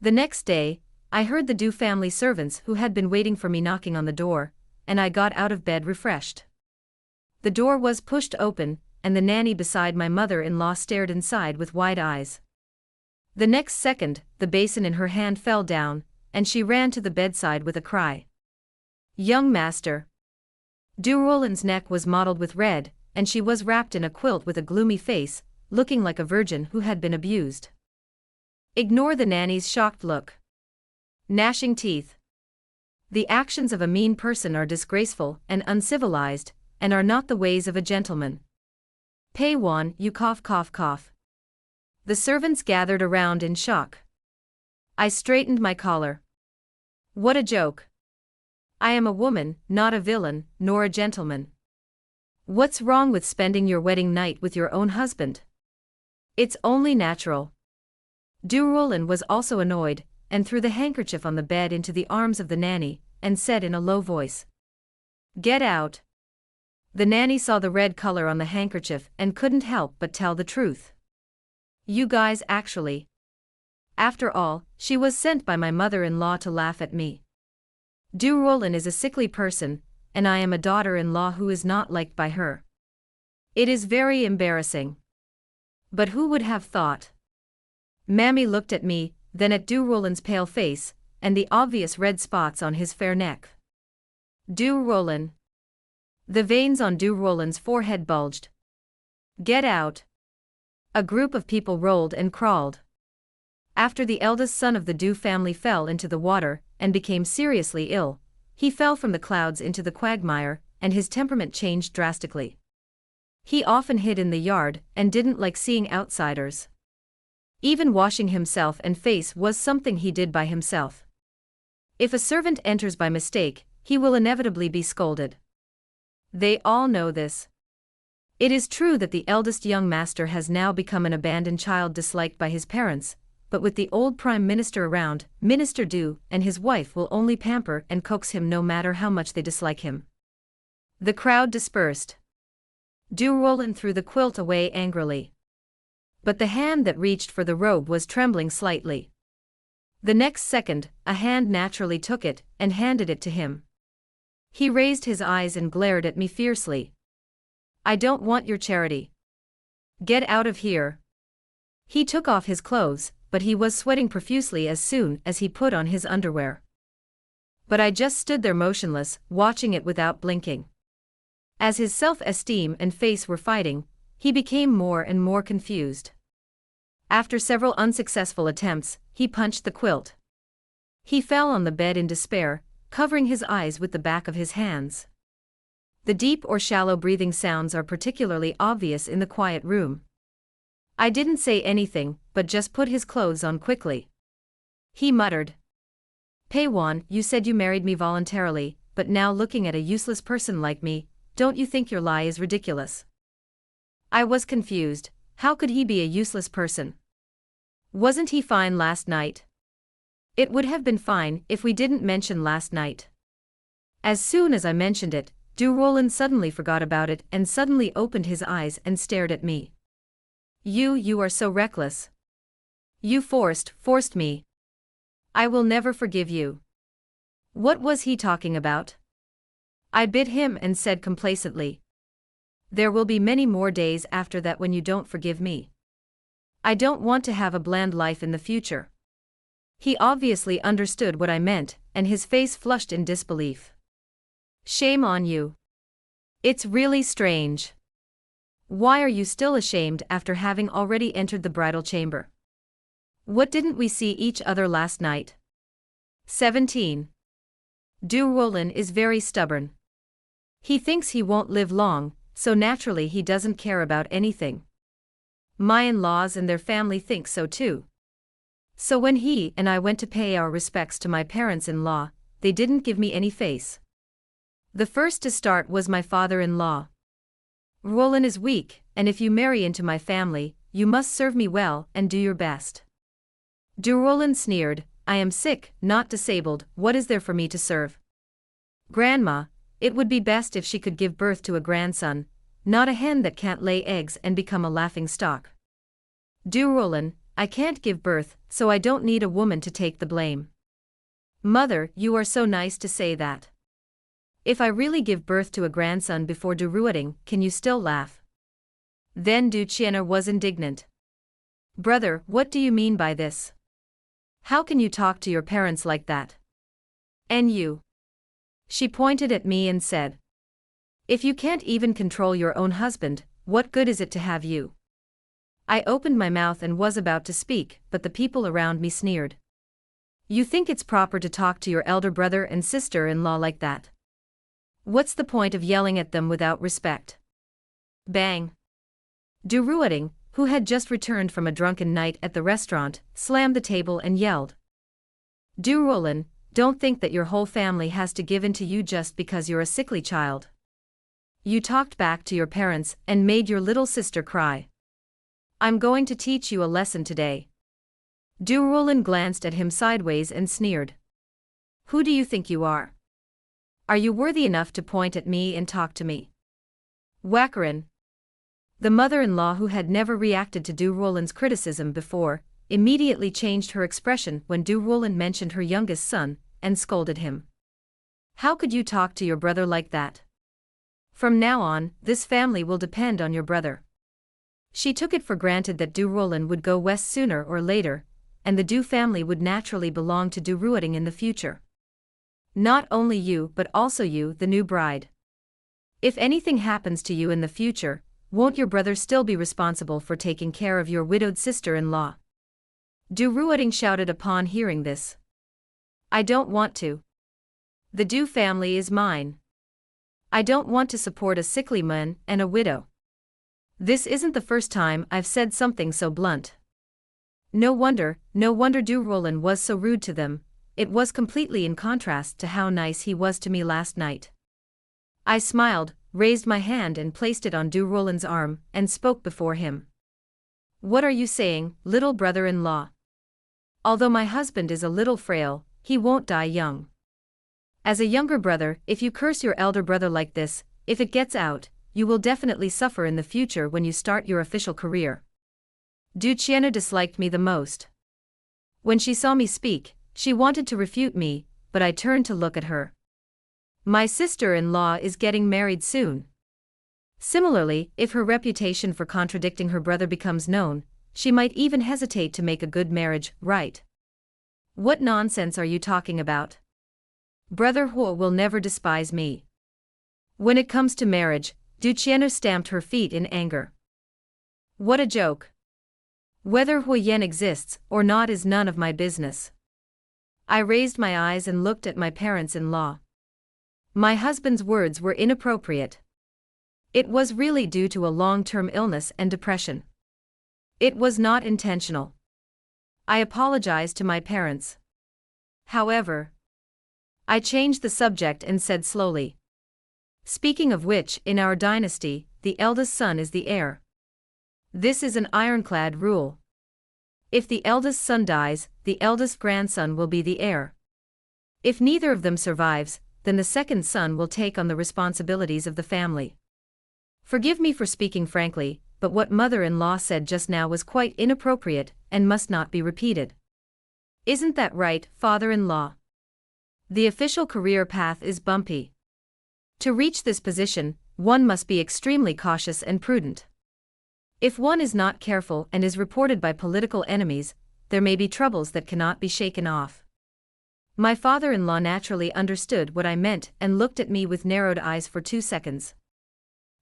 The next day, I heard the Du family servants who had been waiting for me knocking on the door, and I got out of bed refreshed. The door was pushed open, and the nanny beside my mother-in-law stared inside with wide eyes. The next second, the basin in her hand fell down, and she ran to the bedside with a cry. Young master. Du Roland's neck was mottled with red, and she was wrapped in a quilt with a gloomy face, looking like a virgin who had been abused. Ignore the nanny's shocked look. Gnashing teeth. The actions of a mean person are disgraceful and uncivilized, and are not the ways of a gentleman. Pei Wan, you cough cough cough. The servants gathered around in shock. I straightened my collar. What a joke. I am a woman, not a villain, nor a gentleman. What's wrong with spending your wedding night with your own husband? It's only natural. Du Rollin was also annoyed, and threw the handkerchief on the bed into the arms of the nanny, and said in a low voice, "Get out." The nanny saw the red color on the handkerchief and couldn't help but tell the truth. You guys actually. After all, she was sent by my mother-in-law to laugh at me. Du Rollin is a sickly person, and I am a daughter-in-law who is not liked by her. It is very embarrassing. But who would have thought? Mammy looked at me, then at Du Rollin's pale face, and the obvious red spots on his fair neck. Du Rollin. The veins on Du Rollin's forehead bulged. Get out. A group of people rolled and crawled. After the eldest son of the Du family fell into the water and became seriously ill, he fell from the clouds into the quagmire, and his temperament changed drastically. He often hid in the yard and didn't like seeing outsiders. Even washing himself and face was something he did by himself. If a servant enters by mistake, he will inevitably be scolded. They all know this. It is true that the eldest young master has now become an abandoned child disliked by his parents, but with the old Prime Minister around, Minister Du and his wife will only pamper and coax him no matter how much they dislike him. The crowd dispersed. Du Rollin threw the quilt away angrily. But the hand that reached for the robe was trembling slightly. The next second, a hand naturally took it and handed it to him. He raised his eyes and glared at me fiercely. I don't want your charity. Get out of here. He took off his clothes, but he was sweating profusely as soon as he put on his underwear. But I just stood there motionless, watching it without blinking. As his self-esteem and face were fighting, he became more and more confused. After several unsuccessful attempts, he punched the quilt. He fell on the bed in despair, covering his eyes with the back of his hands. The deep or shallow breathing sounds are particularly obvious in the quiet room. I didn't say anything, but just put his clothes on quickly. He muttered. Pei Wan, you said you married me voluntarily, but now looking at a useless person like me, don't you think your lie is ridiculous? I was confused. How could he be a useless person? Wasn't he fine last night? It would have been fine if we didn't mention last night. As soon as I mentioned it, Du Rollin suddenly forgot about it and suddenly opened his eyes and stared at me. You are so reckless. You forced me. I will never forgive you. What was he talking about? I bit him and said complacently. There will be many more days after that when you don't forgive me. I don't want to have a bland life in the future. He obviously understood what I meant, and his face flushed in disbelief. Shame on you. It's really strange. Why are you still ashamed after having already entered the bridal chamber? What didn't we see each other last night? 17. Du Rollin is very stubborn. He thinks he won't live long, so naturally he doesn't care about anything. My in-laws and their family think so too. So when he and I went to pay our respects to my parents-in-law, they didn't give me any face. The first to start was my father-in-law. Rollin is weak, and if you marry into my family, you must serve me well and do your best. Du Rollin sneered, I am sick, not disabled, what is there for me to serve? Grandma, it would be best if she could give birth to a grandson, not a hen that can't lay eggs and become a laughing stock. Du Rollin, I can't give birth, so I don't need a woman to take the blame. Mother, you are so nice to say that. If I really give birth to a grandson before Du Rueting, can you still laugh? Then Du Chiener was indignant. Brother, what do you mean by this? How can you talk to your parents like that? And you? She pointed at me and said. If you can't even control your own husband, what good is it to have you? I opened my mouth and was about to speak, but the people around me sneered. You think it's proper to talk to your elder brother and sister-in-law like that? What's the point of yelling at them without respect? Bang. Du Ruoting, who had just returned from a drunken night at the restaurant, slammed the table and yelled. Du Ruolin, don't think that your whole family has to give in to you just because you're a sickly child. You talked back to your parents and made your little sister cry. I'm going to teach you a lesson today. Du Ruolin glanced at him sideways and sneered. Who do you think you are? Are you worthy enough to point at me and talk to me? Wackarin. The mother-in-law, who had never reacted to Du Ruolin's criticism before, immediately changed her expression when Du Ruolin mentioned her youngest son, and scolded him. How could you talk to your brother like that? From now on, this family will depend on your brother. She took it for granted that Du Ruolin would go west sooner or later, and the Du family would naturally belong to Du Ruoting in the future. Not only you but also you, the new bride. If anything happens to you in the future, won't your brother still be responsible for taking care of your widowed sister-in-law? Du Ruoting shouted upon hearing this. I don't want to. The Du family is mine. I don't want to support a sickly man and a widow. This isn't the first time I've said something so blunt. No wonder Du Ruolin was so rude to them. It was completely in contrast to how nice he was to me last night. I smiled, raised my hand and placed it on Du Ruolin's arm, and spoke before him. What are you saying, little brother-in-law? Although my husband is a little frail, he won't die young. As a younger brother, if you curse your elder brother like this, if it gets out, you will definitely suffer in the future when you start your official career. Du Qian'er disliked me the most. When she saw me speak, she wanted to refute me, but I turned to look at her. My sister-in-law is getting married soon. Similarly, if her reputation for contradicting her brother becomes known, she might even hesitate to make a good marriage, right? What nonsense are you talking about? Brother Huo will never despise me. When it comes to marriage, Du Qian'er stamped her feet in anger. What a joke. Whether Huo Yan exists or not is none of my business. I raised my eyes and looked at my parents-in-law. My husband's words were inappropriate. It was really due to a long-term illness and depression. It was not intentional. I apologized to my parents. However, I changed the subject and said slowly. Speaking of which, in our dynasty, the eldest son is the heir. This is an ironclad rule. If the eldest son dies, the eldest grandson will be the heir. If neither of them survives, then the second son will take on the responsibilities of the family. Forgive me for speaking frankly, but what mother-in-law said just now was quite inappropriate and must not be repeated. Isn't that right, father-in-law? The official career path is bumpy. To reach this position, one must be extremely cautious and prudent. If one is not careful and is reported by political enemies, there may be troubles that cannot be shaken off. My father-in-law naturally understood what I meant and looked at me with narrowed eyes for 2 seconds.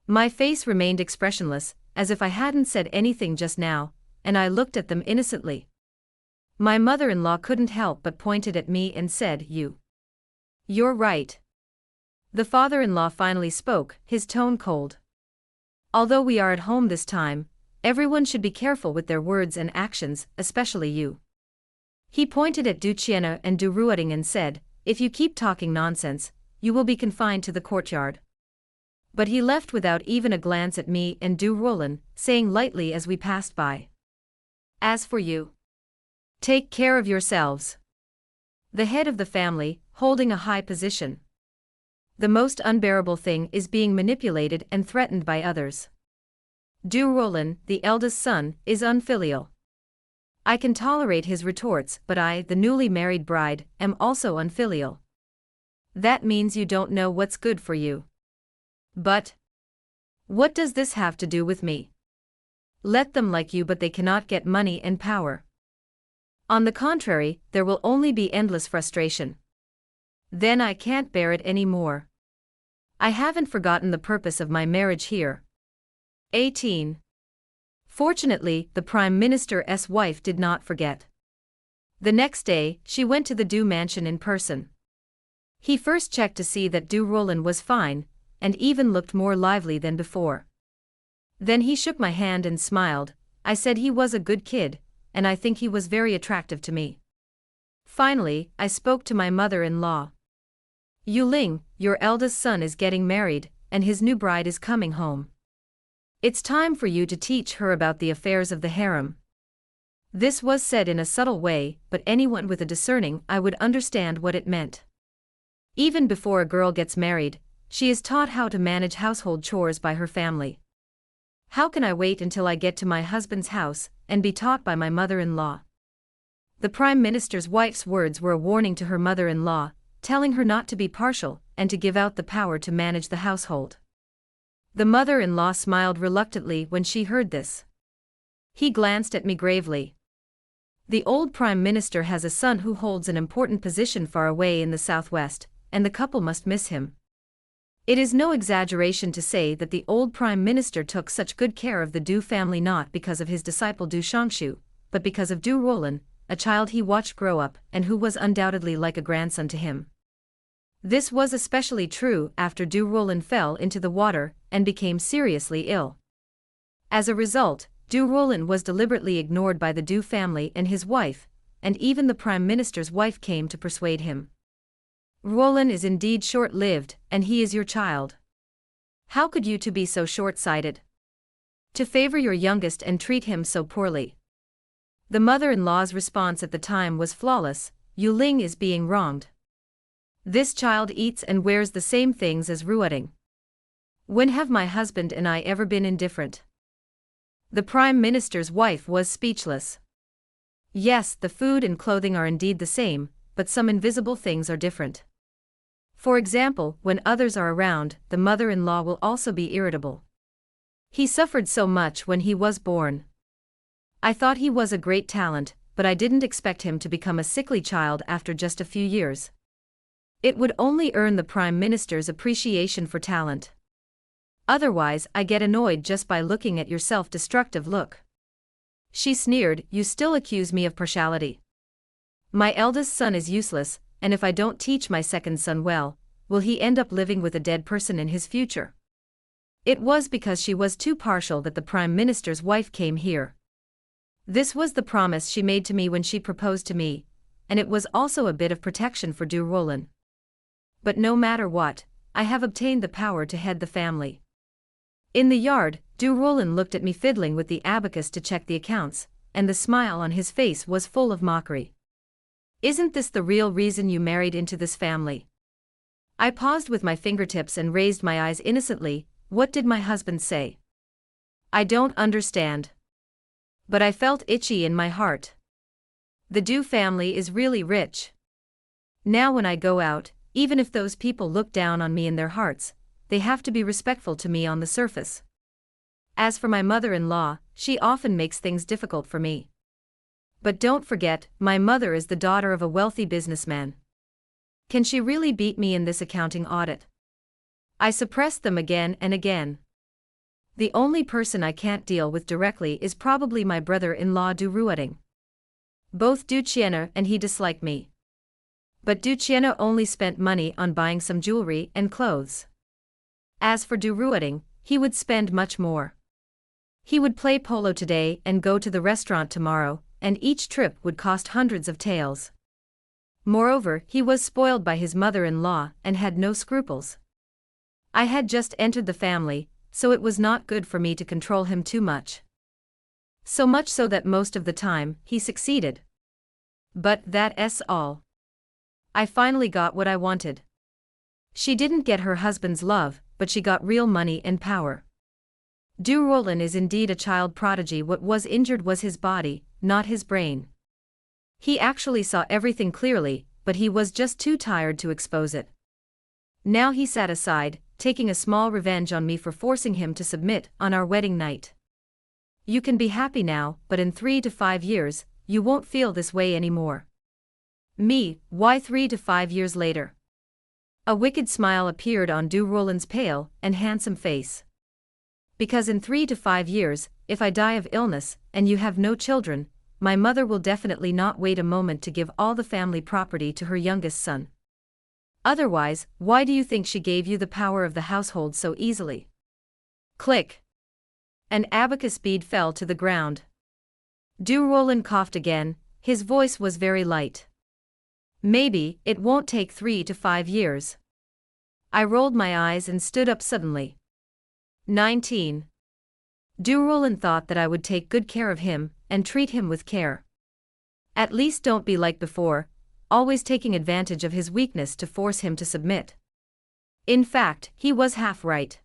My face remained expressionless, as if I hadn't said anything just now, and I looked at them innocently. My mother-in-law couldn't help but pointed at me and said, You're right. The father-in-law finally spoke, his tone cold. Although we are at home this time, everyone should be careful with their words and actions, especially you. He pointed at Du Qian'er and Du Ruoting and said, if you keep talking nonsense, you will be confined to the courtyard. But he left without even a glance at me and Du Ruolin, saying lightly as we passed by. As for you, take care of yourselves. The head of the family, holding a high position. The most unbearable thing is being manipulated and threatened by others. Du Ruolin, the eldest son, is unfilial. I can tolerate his retorts, but I, the newly married bride, am also unfilial. That means you don't know what's good for you. But what does this have to do with me? Let them like you, but they cannot get money and power. On the contrary, there will only be endless frustration. Then I can't bear it anymore. I haven't forgotten the purpose of my marriage here. 18. Fortunately, the Prime Minister's wife did not forget. The next day, she went to the Du mansion in person. He first checked to see that Du Ruolin was fine, and even looked more lively than before. Then he shook my hand and smiled. I said he was a good kid, and I think he was very attractive to me. Finally, I spoke to my mother-in-law. Yuling, your eldest son is getting married, and his new bride is coming home. It's time for you to teach her about the affairs of the harem. This was said in a subtle way, but anyone with a discerning eye would understand what it meant. Even before a girl gets married, she is taught how to manage household chores by her family. How can I wait until I get to my husband's house and be taught by my mother-in-law? The Prime Minister's wife's words were a warning to her mother-in-law, telling her not to be partial and to give out the power to manage the household. The mother-in-law smiled reluctantly when she heard this. He glanced at me gravely. The old Prime Minister has a son who holds an important position far away in the southwest, and the couple must miss him. It is no exaggeration to say that the old Prime Minister took such good care of the Du family not because of his disciple Du Shangshu, but because of Du Roland, a child he watched grow up and who was undoubtedly like a grandson to him. This was especially true after Du Roland fell into the water and became seriously ill. As a result, Du Roland was deliberately ignored by the Du family and his wife, and even the Prime Minister's wife came to persuade him. Roland is indeed short-lived, and he is your child. How could you two be so short-sighted? To favor your youngest and treat him so poorly. The mother-in-law's response at the time was flawless. Yuling is being wronged. This child eats and wears the same things as Ruoding. When have my husband and I ever been indifferent? The Prime Minister's wife was speechless. Yes, the food and clothing are indeed the same, but some invisible things are different. For example, when others are around, the mother-in-law will also be irritable. He suffered so much when he was born. I thought he was a great talent, but I didn't expect him to become a sickly child after just a few years. It would only earn the Prime Minister's appreciation for talent. Otherwise, I get annoyed just by looking at your self-destructive look. She sneered, you still accuse me of partiality. My eldest son is useless, and if I don't teach my second son well, will he end up living with a dead person in his future? It was because she was too partial that the Prime Minister's wife came here. This was the promise she made to me when she proposed to me, and it was also a bit of protection for Du Roland. But no matter what, I have obtained the power to head the family. In the yard, Du Roland looked at me fiddling with the abacus to check the accounts, and the smile on his face was full of mockery. Isn't this the real reason you married into this family? I paused with my fingertips and raised my eyes innocently. What did my husband say? I don't understand. But I felt itchy in my heart. The Du family is really rich. Now when I go out, even if those people look down on me in their hearts, they have to be respectful to me on the surface. As for my mother-in-law, she often makes things difficult for me. But don't forget, my mother is the daughter of a wealthy businessman. Can she really beat me in this accounting audit? I suppressed them again and again. The only person I can't deal with directly is probably my brother-in-law Du Ruoding. Both Du Qian'er and he dislike me. But Du Qian'er only spent money on buying some jewelry and clothes. As for Du Ruoding, he would spend much more. He would play polo today and go to the restaurant tomorrow, and each trip would cost hundreds of taels. Moreover, he was spoiled by his mother-in-law and had no scruples. I had just entered the family, so it was not good for me to control him too much. So much so that most of the time, he succeeded. But that's all. I finally got what I wanted. She didn't get her husband's love, but she got real money and power. Du Roland is indeed a child prodigy. What was injured was his body, not his brain. He actually saw everything clearly, but he was just too tired to expose it. Now he sat aside, taking a small revenge on me for forcing him to submit on our wedding night. You can be happy now, but in 3 to 5 years, you won't feel this way anymore. Me, why 3 to 5 years later? A wicked smile appeared on Du Roland's pale and handsome face. Because in 3 to 5 years, if I die of illness, and you have no children, my mother will definitely not wait a moment to give all the family property to her youngest son. Otherwise, why do you think she gave you the power of the household so easily? Click. An abacus bead fell to the ground. Du Rollin coughed again, his voice was very light. Maybe, it won't take 3 to 5 years. I rolled my eyes and stood up suddenly. 19. Du Rollin thought that I would take good care of him, and treat him with care. At least don't be like before, always taking advantage of his weakness to force him to submit. In fact, he was half right.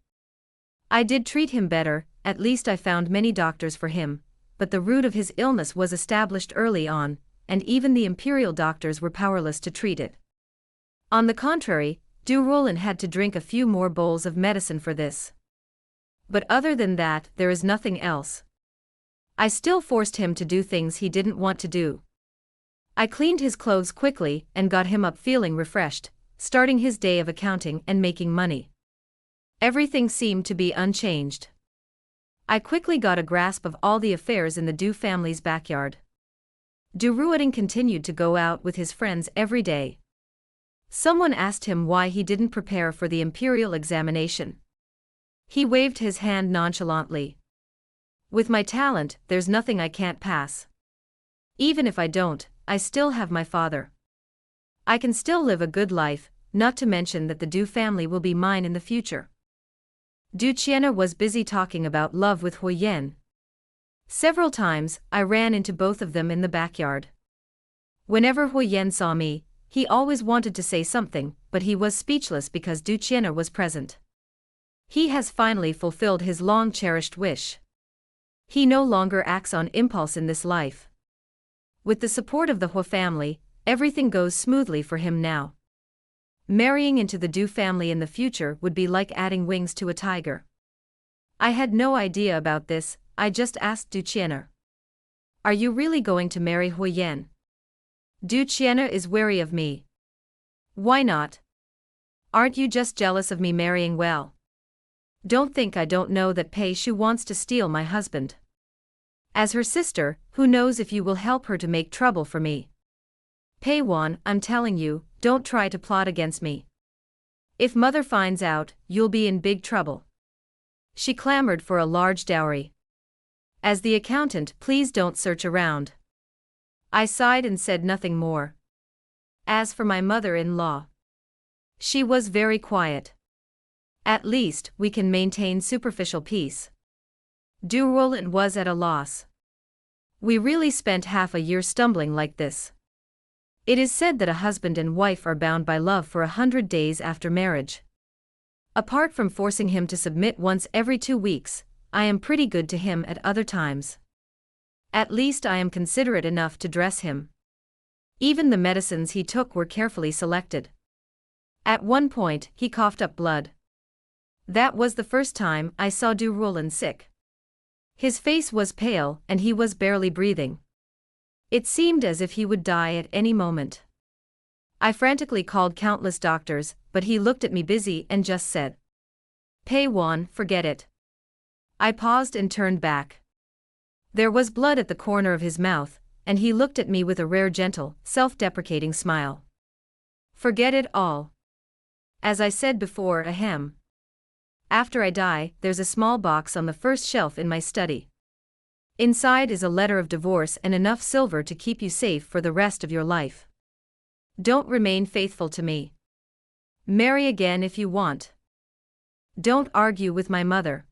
I did treat him better, at least I found many doctors for him, but the root of his illness was established early on, and even the imperial doctors were powerless to treat it. On the contrary, Du Rollin had to drink a few more bowls of medicine for this. But other than that, there is nothing else. I still forced him to do things he didn't want to do. I cleaned his clothes quickly and got him up feeling refreshed, starting his day of accounting and making money. Everything seemed to be unchanged. I quickly got a grasp of all the affairs in the Du family's backyard. Du Rollin continued to go out with his friends every day. Someone asked him why he didn't prepare for the imperial examination. He waved his hand nonchalantly. With my talent, there's nothing I can't pass. Even if I don't, I still have my father. I can still live a good life, not to mention that the Du family will be mine in the future. Du Qian'er was busy talking about love with Huyen. Several times, I ran into both of them in the backyard. Whenever Huyen saw me, he always wanted to say something, but he was speechless because Du Qian'er was present. He has finally fulfilled his long-cherished wish. He no longer acts on impulse in this life. With the support of the Hu family, everything goes smoothly for him now. Marrying into the Du family in the future would be like adding wings to a tiger. I had no idea about this, I just asked Du Qian'er. Are you really going to marry Huyen? Du Qian'er is wary of me. Why not? Aren't you just jealous of me marrying well? Don't think I don't know that Pei Shu wants to steal my husband. As her sister, who knows if you will help her to make trouble for me? Pei Wan, I'm telling you, don't try to plot against me. If mother finds out, you'll be in big trouble. She clamored for a large dowry. As the accountant, please don't search around. I sighed and said nothing more. As for my mother-in-law, she was very quiet. At least, we can maintain superficial peace. Du Rollin was at a loss. We really spent half a year stumbling like this. It is said that a husband and wife are bound by love for 100 days after marriage. Apart from forcing him to submit once every 2 weeks, I am pretty good to him at other times. At least I am considerate enough to dress him. Even the medicines he took were carefully selected. At one point, he coughed up blood. That was the first time I saw Du Rollin sick. His face was pale and he was barely breathing. It seemed as if he would die at any moment. I frantically called countless doctors, but he looked at me busy and just said, Pei Wan, forget it. I paused and turned back. There was blood at the corner of his mouth, and he looked at me with a rare gentle, self-deprecating smile. Forget it all. As I said before, ahem. After I die, there's a small box on the first shelf in my study. Inside is a letter of divorce and enough silver to keep you safe for the rest of your life. Don't remain faithful to me. Marry again if you want. Don't argue with my mother.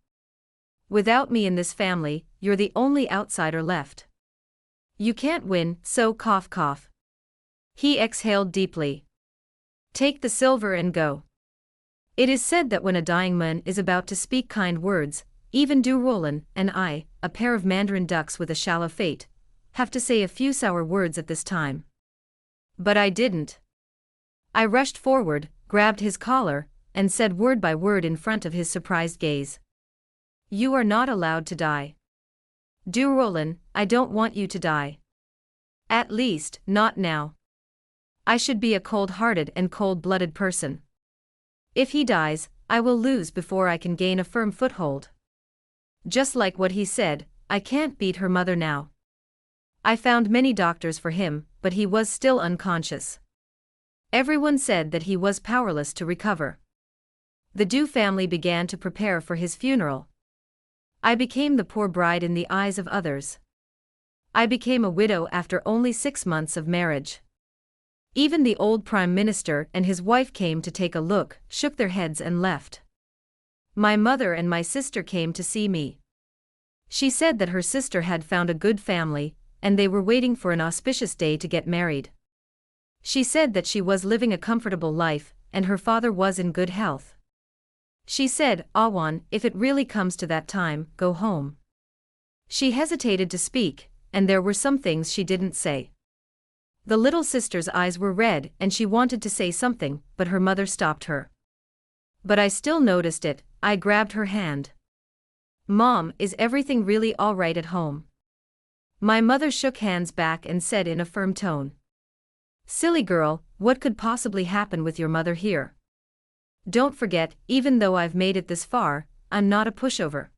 Without me in this family, you're the only outsider left. You can't win, so cough cough. He exhaled deeply. Take the silver and go. It is said that when a dying man is about to speak kind words, even Du Rollin and I, a pair of mandarin ducks with a shallow fate, have to say a few sour words at this time. But I didn't. I rushed forward, grabbed his collar, and said word by word in front of his surprised gaze. You are not allowed to die. Du Rollin, I don't want you to die. At least, not now. I should be a cold-hearted and cold-blooded person. If he dies, I will lose before I can gain a firm foothold. Just like what he said, I can't beat her mother now. I found many doctors for him, but he was still unconscious. Everyone said that he was powerless to recover. The Du family began to prepare for his funeral. I became the poor bride in the eyes of others. I became a widow after only 6 months of marriage. Even the old Prime Minister and his wife came to take a look, shook their heads and left. My mother and my sister came to see me. She said that her sister had found a good family, and they were waiting for an auspicious day to get married. She said that she was living a comfortable life, and her father was in good health. She said, "Awan, if it really comes to that time, go home." She hesitated to speak, and there were some things she didn't say. The little sister's eyes were red and she wanted to say something, but her mother stopped her. But I still noticed it. I grabbed her hand. "Mom, is everything really all right at home?" My mother shook hands back and said in a firm tone, "Silly girl, what could possibly happen with your mother here? Don't forget, even though I've made it this far, I'm not a pushover.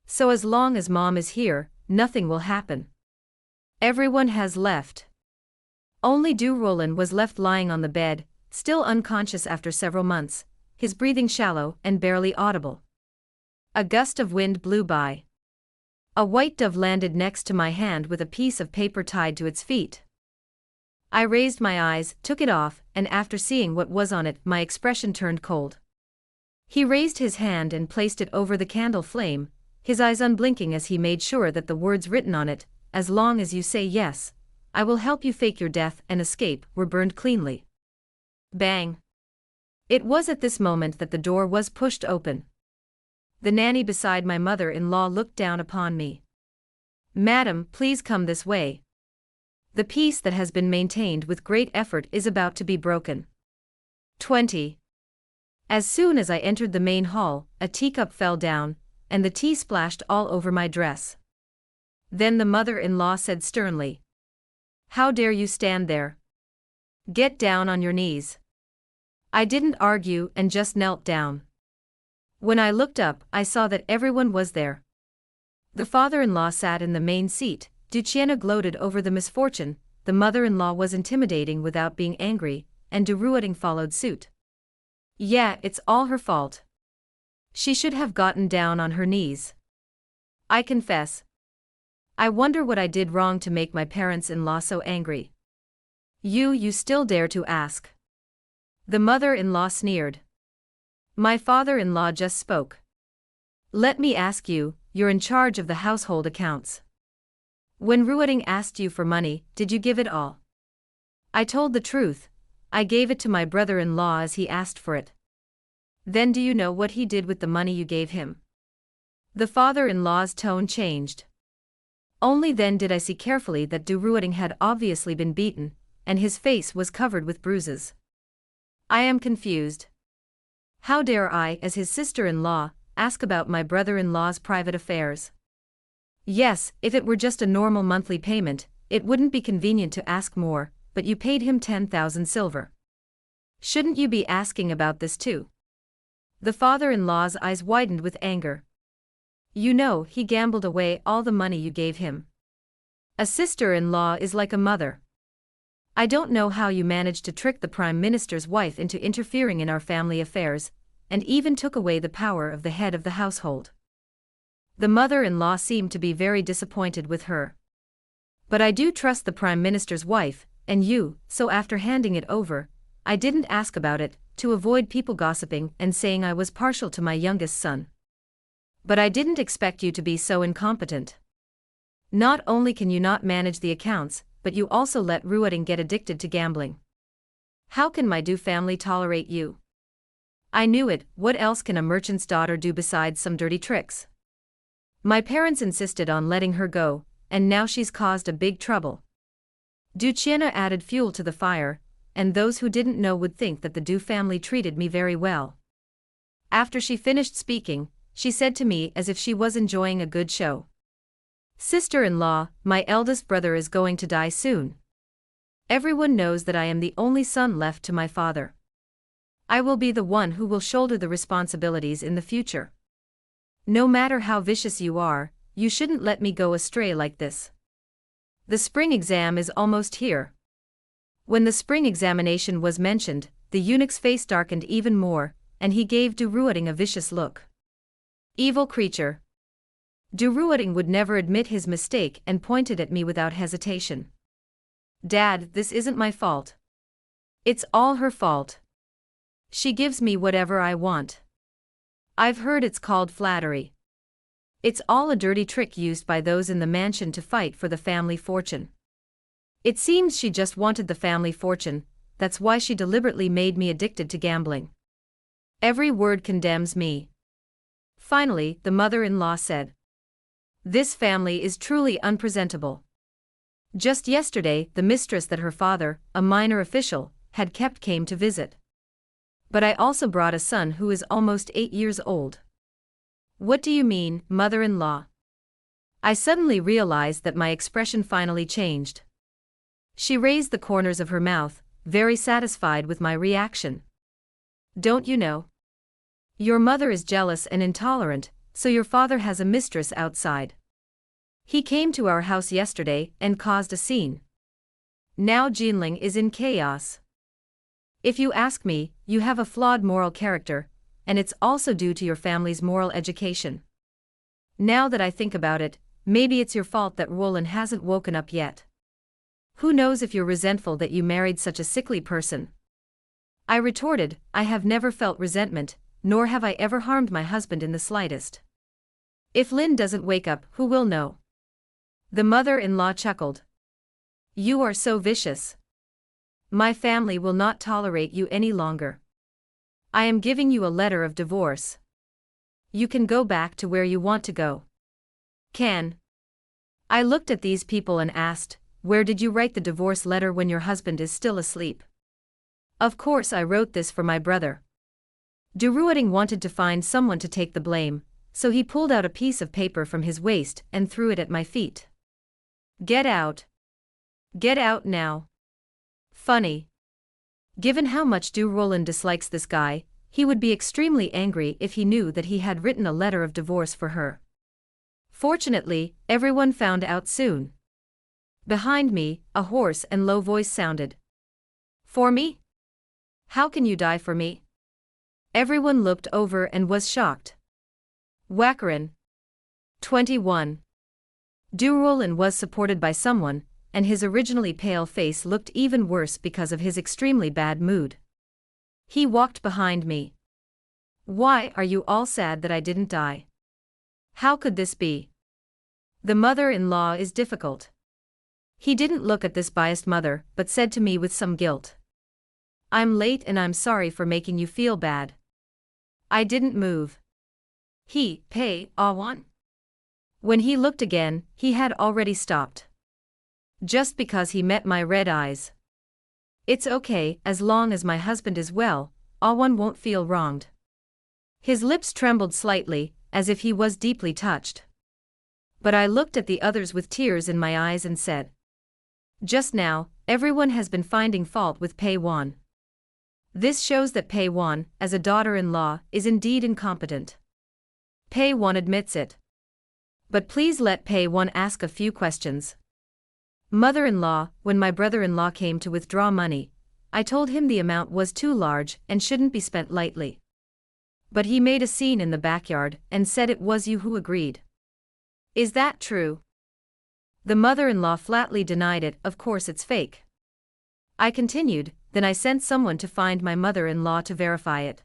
So as long as Mom is here, nothing will happen." Everyone has left. Only Roland was left lying on the bed, still unconscious after several months, his breathing shallow and barely audible. A gust of wind blew by. A white dove landed next to my hand with a piece of paper tied to its feet. I raised my eyes, took it off, and after seeing what was on it, my expression turned cold. He raised his hand and placed it over the candle flame, his eyes unblinking as he made sure that the words written on it, "As long as you say yes, I will help you fake your death and escape," were burned cleanly. Bang! It was at this moment that the door was pushed open. The nanny beside my mother-in-law looked down upon me. "Madam, please come this way. The peace that has been maintained with great effort is about to be broken." 20. As soon as I entered the main hall, a teacup fell down, and the tea splashed all over my dress. Then the mother-in-law said sternly, "How dare you stand there? Get down on your knees." I didn't argue and just knelt down. When I looked up, I saw that everyone was there. The father-in-law sat in the main seat. Duchenne gloated over the misfortune, the mother-in-law was intimidating without being angry, and Ruoding followed suit. "Yeah, it's all her fault. She should have gotten down on her knees. I confess. I wonder what I did wrong to make my parents-in-law so angry." You still dare to ask?" The mother-in-law sneered. My father-in-law just spoke. "Let me ask you, you're in charge of the household accounts. When Ruoding asked you for money, did you give it all?" I told the truth. I gave it to my brother-in-law as he asked for it. "Then do you know what he did with the money you gave him?" The father-in-law's tone changed. Only then did I see carefully that Ruoding had obviously been beaten, and his face was covered with bruises. I am confused. How dare I, as his sister-in-law, ask about my brother-in-law's private affairs? Yes, if it were just a normal monthly payment, it wouldn't be convenient to ask more, but you paid him 10,000 silver. Shouldn't you be asking about this too? The father-in-law's eyes widened with anger. You know, he gambled away all the money you gave him. A sister-in-law is like a mother. I don't know how you managed to trick the Prime Minister's wife into interfering in our family affairs, and even took away the power of the head of the household. The mother-in-law seemed to be very disappointed with her. But I do trust the Prime Minister's wife, and you, so after handing it over, I didn't ask about it, to avoid people gossiping and saying I was partial to my youngest son. But I didn't expect you to be so incompetent. Not only can you not manage the accounts, but you also let Ruoding get addicted to gambling. How can my family tolerate you? I knew it, what else can a merchant's daughter do besides some dirty tricks? My parents insisted on letting her go, and now she's caused a big trouble. Duchenne added fuel to the fire, and those who didn't know would think that the Du family treated me very well. After she finished speaking, she said to me as if she was enjoying a good show, "Sister-in-law, my eldest brother is going to die soon. Everyone knows that I am the only son left to my father. I will be the one who will shoulder the responsibilities in the future. No matter how vicious you are, you shouldn't let me go astray like this. The spring exam is almost here." When the spring examination was mentioned, the eunuch's face darkened even more, and he gave Ruoding a vicious look. "Evil creature. Duruading would never admit his mistake and pointed at me without hesitation. Dad, this isn't my fault. It's all her fault. She gives me whatever I want. I've heard it's called flattery. It's all a dirty trick used by those in the mansion to fight for the family fortune. It seems she just wanted the family fortune, that's why she deliberately made me addicted to gambling. Every word condemns me. Finally, the mother-in-law said, "This family is truly unpresentable. Just yesterday, the mistress that her father, a minor official, had kept came to visit. But I also brought a son who is almost 8 years old." "What do you mean, mother-in-law?" I suddenly realized that my expression finally changed. She raised the corners of her mouth, very satisfied with my reaction. "Don't you know? Your mother is jealous and intolerant, so your father has a mistress outside. He came to our house yesterday and caused a scene. Now Jinling is in chaos. If you ask me, you have a flawed moral character, and it's also due to your family's moral education. Now that I think about it, maybe it's your fault that Roland hasn't woken up yet. Who knows if you're resentful that you married such a sickly person?" I retorted, "I have never felt resentment, nor have I ever harmed my husband in the slightest. If Lynn doesn't wake up, who will know?" The mother-in-law chuckled. "You are so vicious. My family will not tolerate you any longer. I am giving you a letter of divorce. You can go back to where you want to go." "Can?" I looked at these people and asked, "Where did you write the divorce letter when your husband is still asleep?" "Of course I wrote this for my brother." Duruading wanted to find someone to take the blame, so he pulled out a piece of paper from his waist and threw it at my feet. "Get out. Get out now." Funny. Given how much Roland dislikes this guy, he would be extremely angry if he knew that he had written a letter of divorce for her. Fortunately, everyone found out soon. Behind me, a hoarse and low voice sounded. "For me? How can you die for me?" Everyone looked over and was shocked. Wakaran. 21. Roland was supported by someone, and his originally pale face looked even worse because of his extremely bad mood. He walked behind me. "Why are you all sad that I didn't die? How could this be? The mother-in-law is difficult." He didn't look at this biased mother, but said to me with some guilt, "I'm late and I'm sorry for making you feel bad." I didn't move. He, Pei, Awan. When he looked again, he had already stopped. Just because he met my red eyes. "It's okay, as long as my husband is well, Awan won't feel wronged." His lips trembled slightly, as if he was deeply touched. But I looked at the others with tears in my eyes and said, "Just now, everyone has been finding fault with Pei Wan. This shows that Pei Wan, as a daughter-in-law, is indeed incompetent. Pei Wan admits it. But please let Pei Wan ask a few questions." "Mother-in-law, when my brother-in-law came to withdraw money, I told him the amount was too large and shouldn't be spent lightly. But he made a scene in the backyard and said it was you who agreed. Is that true?" The mother-in-law flatly denied it. "Of course it's fake." I continued, "Then I sent someone to find my mother-in-law to verify it.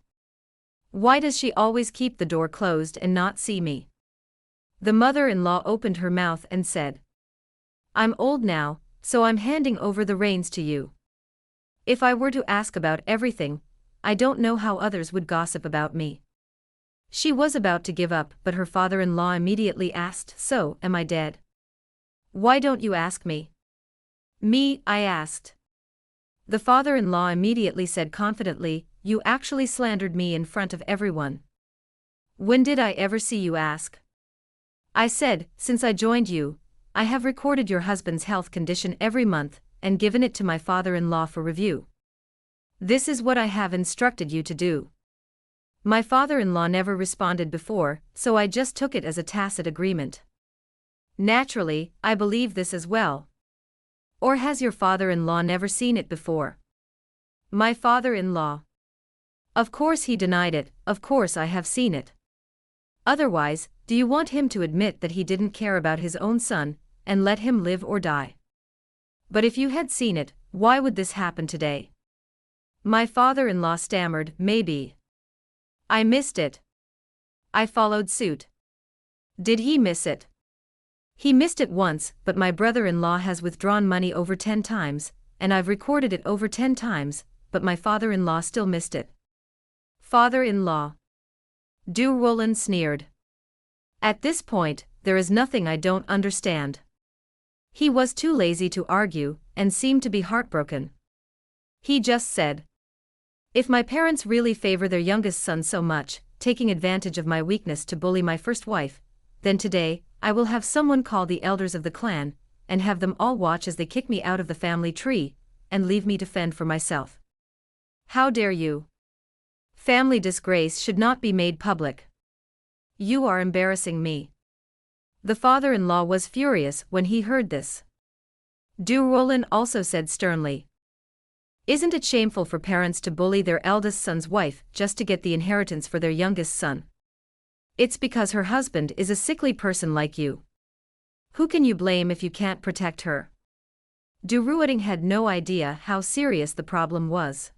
Why does she always keep the door closed and not see me?" The mother-in-law opened her mouth and said, "I'm old now, so I'm handing over the reins to you. If I were to ask about everything, I don't know how others would gossip about me." She was about to give up, but her father-in-law immediately asked, "So, am I dead? Why don't you ask me?" "Me?" I asked. The father-in-law immediately said confidently, "You actually slandered me in front of everyone." "When did I ever see you ask?" I said, "Since I joined you, I have recorded your husband's health condition every month, and given it to my father-in-law for review. This is what I have instructed you to do." My father-in-law never responded before, so I just took it as a tacit agreement. Naturally, I believe this as well. Or has your father-in-law never seen it before? My father-in-law. Of course he denied it. Of course I have seen it. Otherwise, Do you want him to admit that he didn't care about his own son, and let him live or die? But if you had seen it, why would this happen today? My father-in-law stammered, maybe. I missed it. I followed suit. Did he miss it? He missed it once, but my brother-in-law has withdrawn money over 10 times, and I've recorded it over 10 times, but my father-in-law still missed it. Father-in-law. Du Roland sneered. At this point, there is nothing I don't understand. He was too lazy to argue, and seemed to be heartbroken. He just said, if my parents really favor their youngest son so much, taking advantage of my weakness to bully my first wife, then today, I will have someone call the elders of the clan, and have them all watch as they kick me out of the family tree, and leave me to fend for myself. How dare you? Family disgrace should not be made public. You are embarrassing me. The father-in-law was furious when he heard this. Du Roland also said sternly, isn't it shameful for parents to bully their eldest son's wife just to get the inheritance for their youngest son? It's because her husband is a sickly person like you. Who can you blame if you can't protect her? Du Roland had no idea how serious the problem was.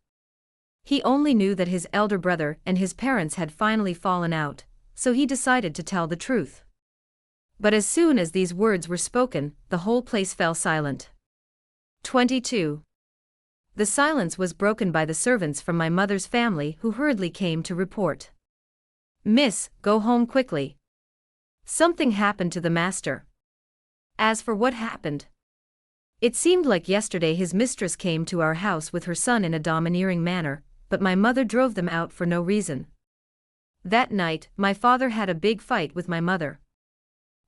He only knew that his elder brother and his parents had finally fallen out, so he decided to tell the truth. But as soon as these words were spoken, the whole place fell silent. 22. The silence was broken by the servants from my mother's family who hurriedly came to report. Miss, go home quickly. Something happened to the master. As for what happened, it seemed like yesterday his mistress came to our house with her son in a domineering manner, but my mother drove them out for no reason. That night, my father had a big fight with my mother.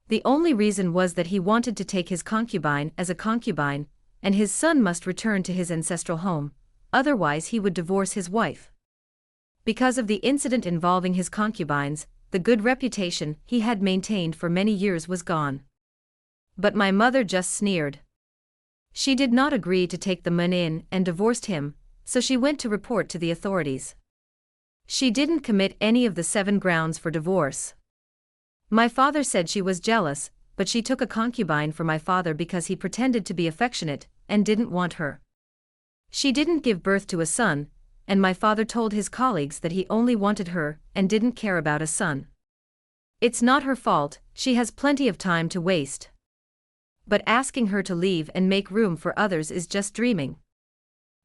The only reason was that he wanted to take his concubine as a concubine, and his son must return to his ancestral home, otherwise he would divorce his wife. Because of the incident involving his concubines, the good reputation he had maintained for many years was gone. But my mother just sneered. She did not agree to take the man in and divorced him, so she went to report to the authorities. She didn't commit any of the 7 grounds for divorce. My father said she was jealous, but she took a concubine for my father because he pretended to be affectionate and didn't want her. She didn't give birth to a son, and my father told his colleagues that he only wanted her and didn't care about a son. It's not her fault, she has plenty of time to waste. But asking her to leave and make room for others is just dreaming.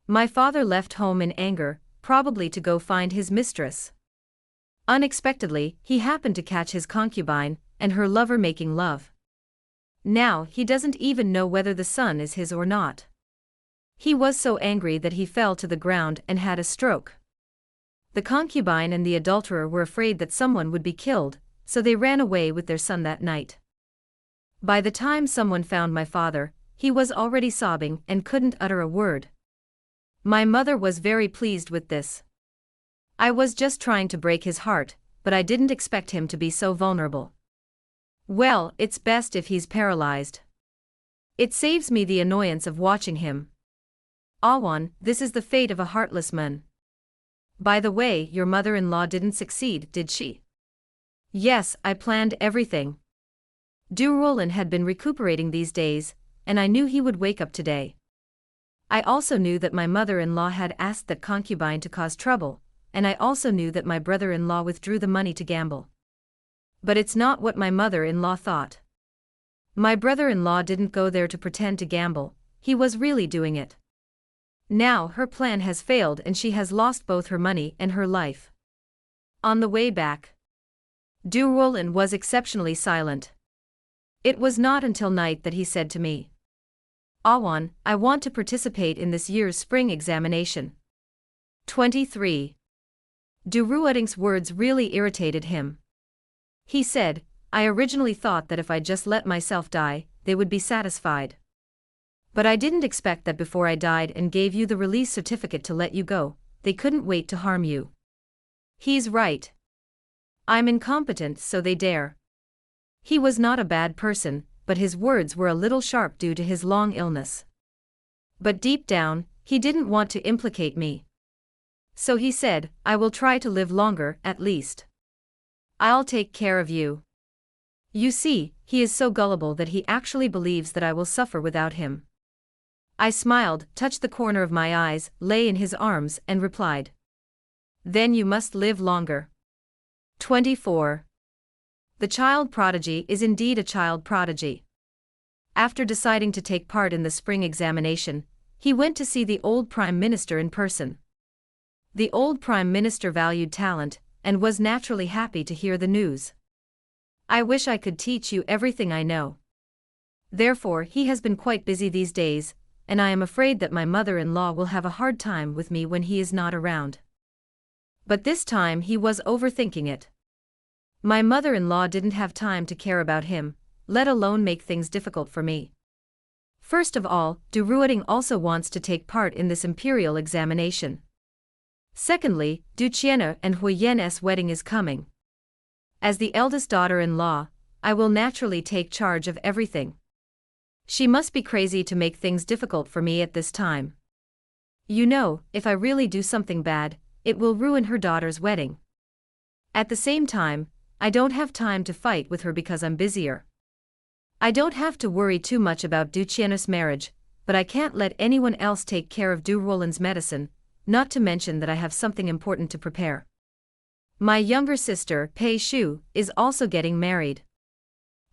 My father left home in anger, probably to go find his mistress. Unexpectedly, he happened to catch his concubine and her lover making love. Now he doesn't even know whether the son is his or not. He was so angry that he fell to the ground and had a stroke. The concubine and the adulterer were afraid that someone would be killed, so they ran away with their son that night. By the time someone found my father, he was already sobbing and couldn't utter a word. My mother was very pleased with this. I was just trying to break his heart, but I didn't expect him to be so vulnerable. Well, it's best if he's paralyzed. It saves me the annoyance of watching him. Awan, this is the fate of a heartless man. By the way, your mother-in-law didn't succeed, did she? Yes, I planned everything. Du Roland had been recuperating these days, and I knew he would wake up today. I also knew that my mother-in-law had asked that concubine to cause trouble, and I also knew that my brother-in-law withdrew the money to gamble. But it's not what my mother-in-law thought. My brother-in-law didn't go there to pretend to gamble, he was really doing it. Now her plan has failed and she has lost both her money and her life. On the way back, Du Roland was exceptionally silent. It was not until night that he said to me, Awan, I want to participate in this year's spring examination. 23. Du Roland's words really irritated him. He said, I originally thought that if I just let myself die, they would be satisfied. But I didn't expect that before I died and gave you the release certificate to let you go, they couldn't wait to harm you. He's right. I'm incompetent, so they dare. He was not a bad person, but his words were a little sharp due to his long illness. But deep down, he didn't want to implicate me. So he said, I will try to live longer, at least. I'll take care of you. You see, he is so gullible that he actually believes that I will suffer without him. I smiled, touched the corner of my eyes, lay in his arms, and replied. Then you must live longer. 24. The child prodigy is indeed a child prodigy. After deciding to take part in the spring examination, he went to see the old Prime Minister in person. The old Prime Minister valued talent, and was naturally happy to hear the news. I wish I could teach you everything I know. Therefore, he has been quite busy these days, and I am afraid that my mother-in-law will have a hard time with me when he is not around. But this time he was overthinking it. My mother-in-law didn't have time to care about him, let alone make things difficult for me. First of all, Du Ruoding also wants to take part in this imperial examination. Secondly, Du Qian'e and Huyen's wedding is coming. As the eldest daughter-in-law, I will naturally take charge of everything. She must be crazy to make things difficult for me at this time. You know, if I really do something bad, it will ruin her daughter's wedding. At the same time, I don't have time to fight with her because I'm busier. I don't have to worry too much about Du Qian'e's marriage, but I can't let anyone else take care of Du Ruolin's medicine, not to mention that I have something important to prepare. My younger sister, Pei Shu, is also getting married.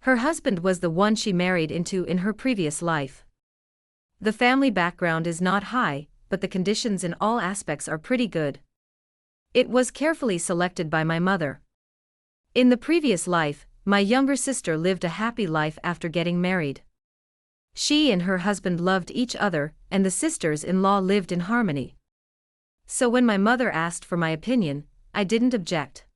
Her husband was the one she married into in her previous life. The family background is not high, but the conditions in all aspects are pretty good. It was carefully selected by my mother. In the previous life, my younger sister lived a happy life after getting married. She and her husband loved each other, and the sisters-in-law lived in harmony. So when my mother asked for my opinion, I didn't object.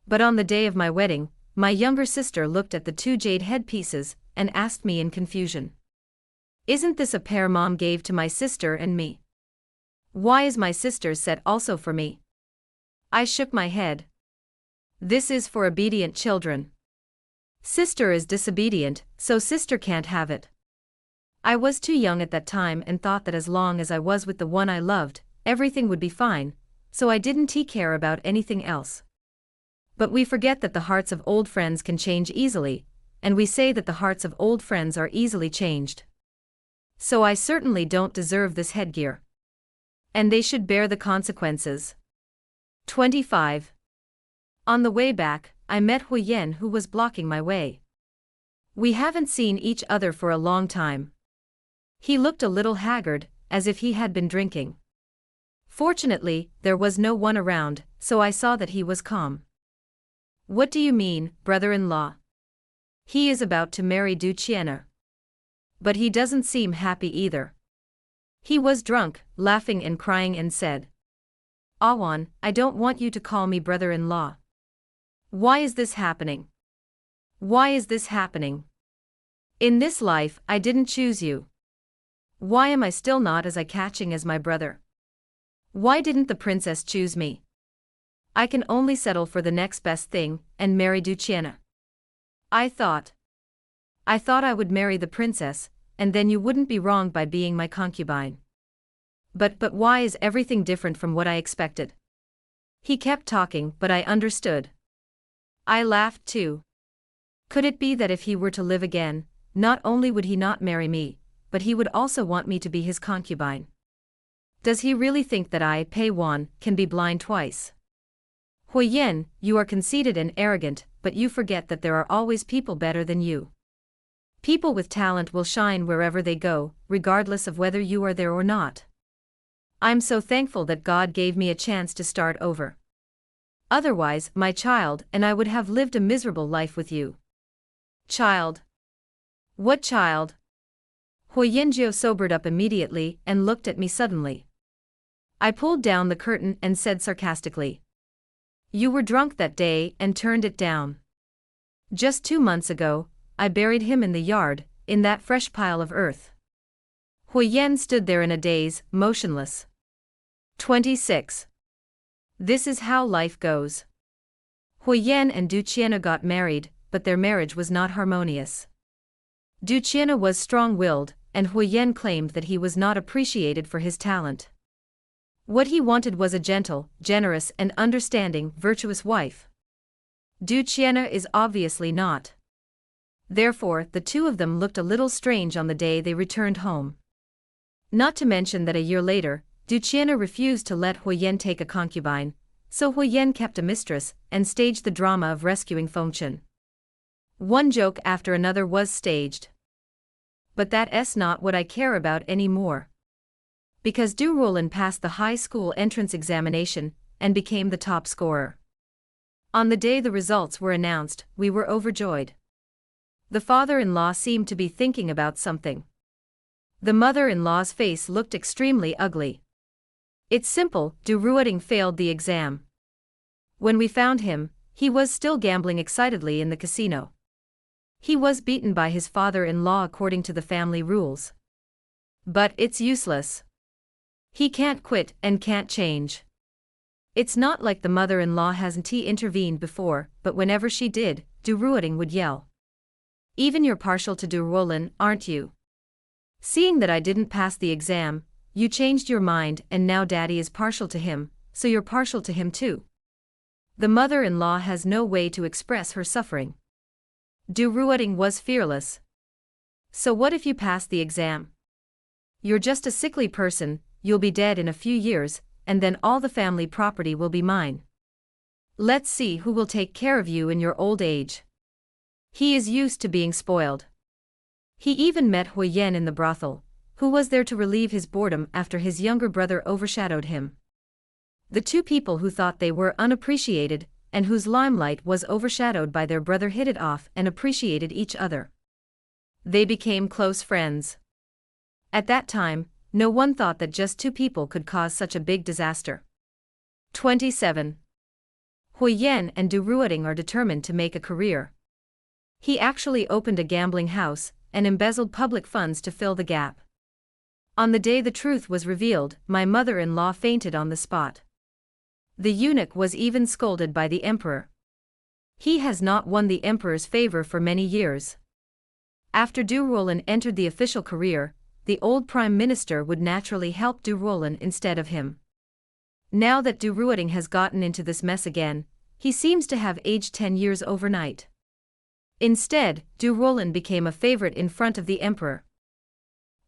But on the day of my wedding, my younger sister looked at the two jade headpieces and asked me in confusion. Isn't this a pair Mom gave to my sister and me? Why is my sister's set also for me? I shook my head. This is for obedient children. Sister is disobedient, so sister can't have it. I was too young at that time and thought that as long as I was with the one I loved, everything would be fine, so I didn't care about anything else. But we forget that the hearts of old friends can change easily, and we say that the hearts of old friends are easily changed. So I certainly don't deserve this headgear. And they should bear the consequences. 25. On the way back, I met Huyen, who was blocking my way. We haven't seen each other for a long time. He looked a little haggard, as if he had been drinking. Fortunately, there was no one around, so I saw that he was calm. What do you mean, brother-in-law? He is about to marry Du Qian'e. But he doesn't seem happy either. He was drunk, laughing and crying and said, Awan, I don't want you to call me brother-in-law. Why is this happening? Why is this happening? In this life, I didn't choose you. Why am I still not as eye-catching as my brother? Why didn't the princess choose me? I can only settle for the next best thing, and marry Du Qian'e. I thought I would marry the princess, and then you wouldn't be wrong by being my concubine. But why is everything different from what I expected? He kept talking, but I understood. I laughed too. Could it be that if he were to live again, not only would he not marry me, but he would also want me to be his concubine? Does he really think that I, Pei Wan, can be blind twice? Huyen, you are conceited and arrogant, but you forget that there are always people better than you. People with talent will shine wherever they go, regardless of whether you are there or not. I'm so thankful that God gave me a chance to start over. Otherwise, my child and I would have lived a miserable life with you. Child? What child? Huyenjiu sobered up immediately and looked at me suddenly. I pulled down the curtain and said sarcastically, You were drunk that day and turned it down. Just 2 months ago, I buried him in the yard, in that fresh pile of earth. Huyen stood there in a daze, motionless. 26. This is how life goes. Huyen and Du Qian'e got married, but their marriage was not harmonious. Du Qian'e was strong-willed, and Huyen claimed that he was not appreciated for his talent. What he wanted was a gentle, generous and understanding, virtuous wife. Du Qian'e is obviously not. Therefore, the two of them looked a little strange on the day they returned home. Not to mention that a year later, Du refused to let Huyen take a concubine, so Huyen kept a mistress and staged the drama of rescuing Fengchen. One joke after another was staged. But that's not what I care about anymore. Because Du Roland passed the high school entrance examination and became the top scorer. On the day the results were announced, we were overjoyed. The father-in-law seemed to be thinking about something. The mother-in-law's face looked extremely ugly. It's simple, Du Ruoting failed the exam. When we found him, he was still gambling excitedly in the casino. He was beaten by his father-in-law according to the family rules. But it's useless. He can't quit and can't change. It's not like the mother-in-law hasn't intervened before, but whenever she did, Du Ruoting would yell. Even you're partial to Du Roland, aren't you? Seeing that I didn't pass the exam, you changed your mind and now daddy is partial to him, so you're partial to him too. The mother-in-law has no way to express her suffering. Du Ruoting was fearless. So what if you pass the exam? You're just a sickly person, you'll be dead in a few years, and then all the family property will be mine. Let's see who will take care of you in your old age. He is used to being spoiled. He even met Huyen in the brothel, who was there to relieve his boredom after his younger brother overshadowed him. The two people who thought they were unappreciated, and whose limelight was overshadowed by their brother hit it off and appreciated each other. They became close friends. At that time, no one thought that just two people could cause such a big disaster. 27. Huyen and Du Ruoting are determined to make a career. He actually opened a gambling house and embezzled public funds to fill the gap. On the day the truth was revealed, my mother-in-law fainted on the spot. The eunuch was even scolded by the emperor. He has not won the emperor's favor for many years. After Du Roland entered the official career, the old prime minister would naturally help Du Roland instead of him. Now that Du Ruoting has gotten into this mess again, he seems to have aged 10 years overnight. Instead, Du Roland became a favorite in front of the emperor.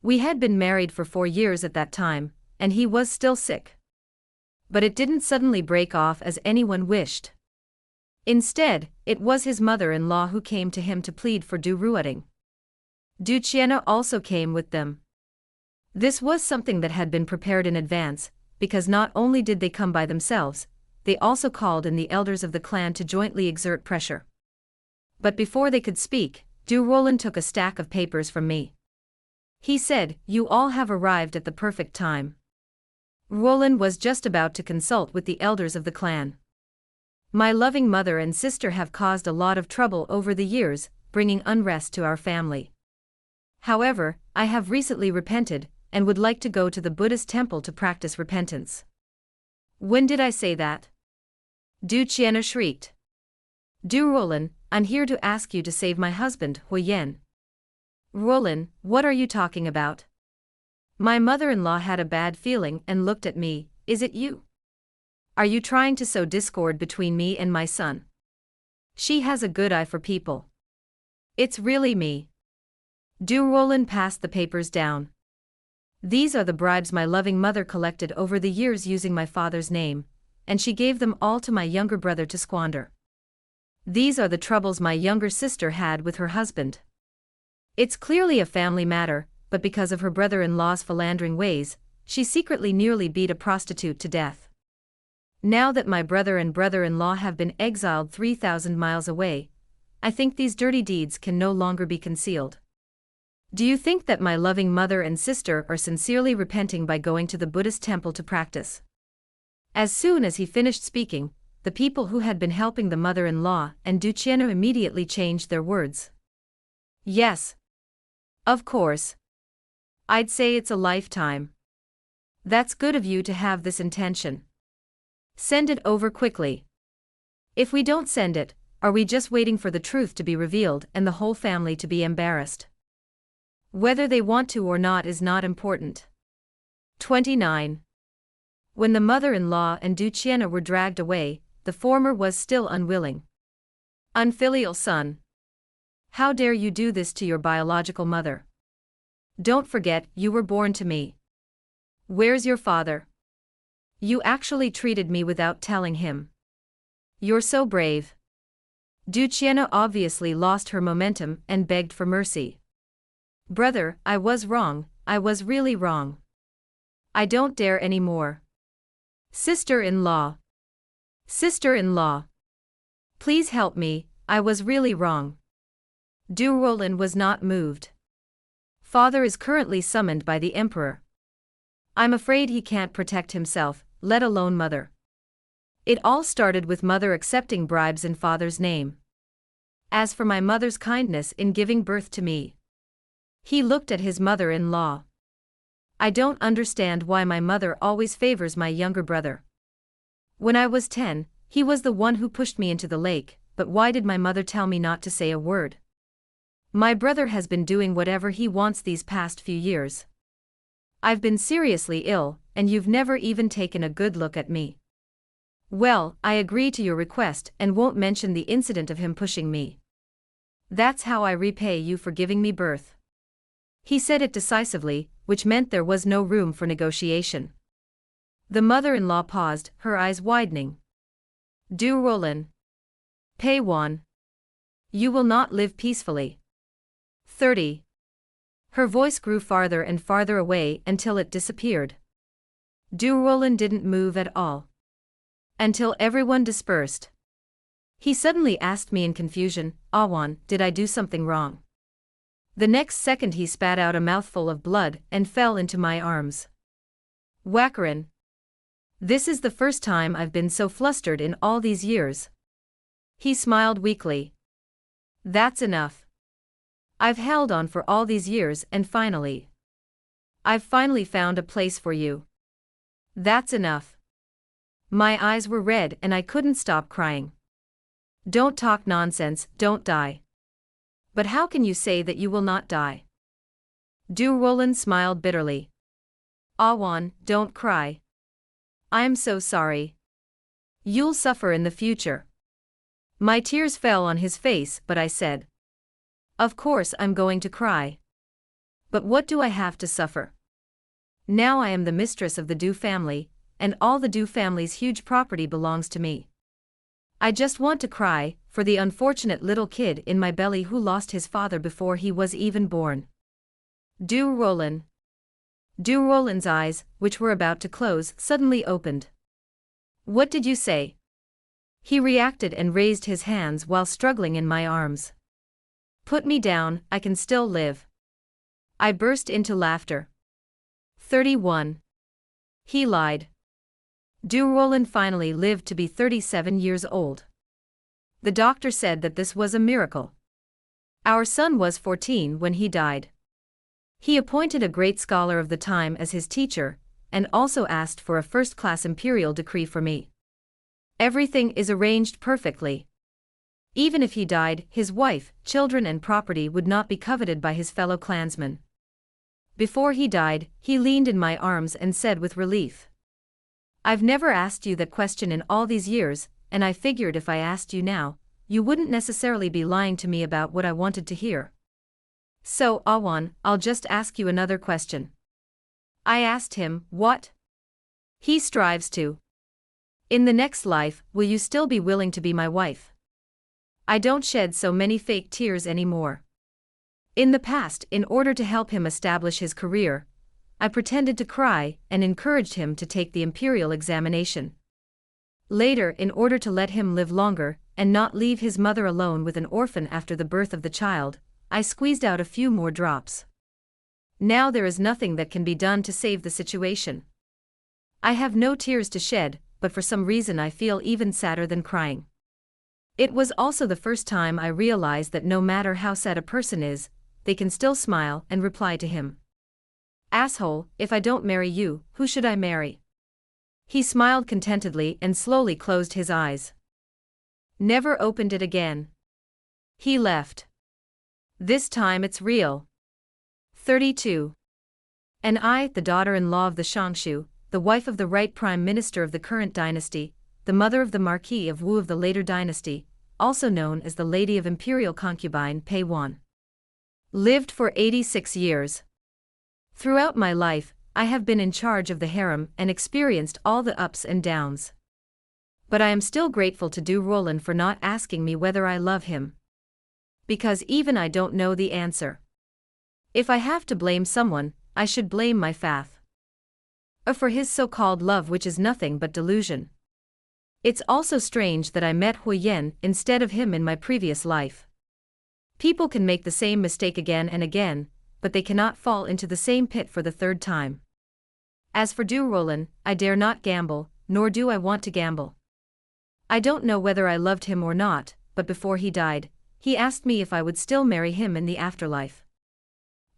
We had been married for 4 years at that time, and he was still sick. But it didn't suddenly break off as anyone wished. Instead, it was his mother-in-law who came to him to plead for Du Ruoting. Du also came with them. This was something that had been prepared in advance, because not only did they come by themselves, they also called in the elders of the clan to jointly exert pressure. But before they could speak, Du Roland took a stack of papers from me. He said, "You all have arrived at the perfect time." Roland was just about to consult with the elders of the clan. My loving mother and sister have caused a lot of trouble over the years, bringing unrest to our family. However, I have recently repented, and would like to go to the Buddhist temple to practice repentance. When did I say that? Du shrieked. Du Roland, I'm here to ask you to save my husband, Huyen. Roland, what are you talking about? My mother-in-law had a bad feeling and looked at me. Is it you? Are you trying to sow discord between me and my son? She has a good eye for people. It's really me. Du Roland passed the papers down. These are the bribes my loving mother collected over the years using my father's name, and she gave them all to my younger brother to squander. These are the troubles my younger sister had with her husband. It's clearly a family matter, but because of her brother-in-law's philandering ways, she secretly nearly beat a prostitute to death. Now that my brother and brother-in-law have been exiled 3,000 miles away, I think these dirty deeds can no longer be concealed. Do you think that my loving mother and sister are sincerely repenting by going to the Buddhist temple to practice? As soon as he finished speaking, the people who had been helping the mother-in-law and Du immediately changed their words. Yes. Of course. I'd say it's a lifetime. That's good of you to have this intention. Send it over quickly. If we don't send it, are we just waiting for the truth to be revealed and the whole family to be embarrassed? Whether they want to or not is not important. 29. When the mother-in-law and Du were dragged away, the former was still unwilling. Unfilial son. How dare you do this to your biological mother? Don't forget, you were born to me. Where's your father? You actually treated me without telling him. You're so brave. Duciana obviously lost her momentum and begged for mercy. Brother, I was wrong, I was really wrong. I don't dare anymore. Sister-in-law. Sister-in-law. Please help me, I was really wrong. Durolan was not moved. Father is currently summoned by the Emperor. I'm afraid he can't protect himself, let alone mother. It all started with mother accepting bribes in father's name. As for my mother's kindness in giving birth to me. He looked at his mother-in-law. I don't understand why my mother always favors my younger brother. When I was 10, he was the one who pushed me into the lake, but why did my mother tell me not to say a word? My brother has been doing whatever he wants these past few years. I've been seriously ill, and you've never even taken a good look at me. Well, I agree to your request and won't mention the incident of him pushing me. That's how I repay you for giving me birth. He said it decisively, which meant there was no room for negotiation. The mother-in-law paused, her eyes widening. Durolan. Peiwan. You will not live peacefully. 30. Her voice grew farther and farther away until it disappeared. Durolan didn't move at all. Until everyone dispersed. He suddenly asked me in confusion, Awan, did I do something wrong? The next second he spat out a mouthful of blood and fell into my arms. Wakaran. This is the first time I've been so flustered in all these years. He smiled weakly. That's enough. I've held on for all these years and I've finally found a place for you. That's enough. My eyes were red and I couldn't stop crying. Don't talk nonsense, don't die. But how can you say that you will not die? Durolan smiled bitterly. Awan, don't cry. I'm so sorry. You'll suffer in the future. My tears fell on his face, but I said, of course I'm going to cry. But what do I have to suffer? Now I am the mistress of the Du family, and all the Du family's huge property belongs to me. I just want to cry for the unfortunate little kid in my belly who lost his father before he was even born. Durolan. Durolan's eyes, which were about to close, suddenly opened. What did you say? He reacted and raised his hands while struggling in my arms. Put me down, I can still live. I burst into laughter. 31. He lied. Durolan finally lived to be 37 years old. The doctor said that this was a miracle. Our son was 14 when he died. He appointed a great scholar of the time as his teacher, and also asked for a first-class imperial decree for me. Everything is arranged perfectly. Even if he died, his wife, children and property would not be coveted by his fellow clansmen. Before he died, he leaned in my arms and said with relief, I've never asked you that question in all these years, and I figured if I asked you now, you wouldn't necessarily be lying to me about what I wanted to hear. So, Awan, I'll just ask you another question. I asked him, what? He strives to. In the next life, will you still be willing to be my wife? I don't shed so many fake tears anymore. In the past, in order to help him establish his career, I pretended to cry and encouraged him to take the imperial examination. Later, in order to let him live longer and not leave his mother alone with an orphan after the birth of the child, I squeezed out a few more drops. Now there is nothing that can be done to save the situation. I have no tears to shed, but for some reason I feel even sadder than crying. It was also the first time I realized that no matter how sad a person is, they can still smile and reply to him. Asshole, if I don't marry you, who should I marry? He smiled contentedly and slowly closed his eyes. Never opened it again. He left. This time it's real. 32. And I, the daughter-in-law of the Shangshu, the wife of the right prime minister of the current dynasty, the mother of the Marquis of Wu of the later dynasty, also known as the Lady of Imperial Concubine Pei Wan. Lived for 86 years. Throughout my life, I have been in charge of the harem and experienced all the ups and downs. But I am still grateful to Du Roland for not asking me whether I love him. Because even I don't know the answer. If I have to blame someone, I should blame my faith. Or for his so-called love, which is nothing but delusion. It's also strange that I met Huyen instead of him in my previous life. People can make the same mistake again and again, but they cannot fall into the same pit for the third time. As for Du Roland, I dare not gamble, nor do I want to gamble. I don't know whether I loved him or not, but before he died, he asked me if I would still marry him in the afterlife.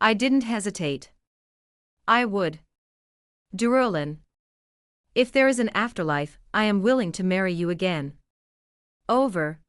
I didn't hesitate. I would. Du Roland. If there is an afterlife, I am willing to marry you again. Over.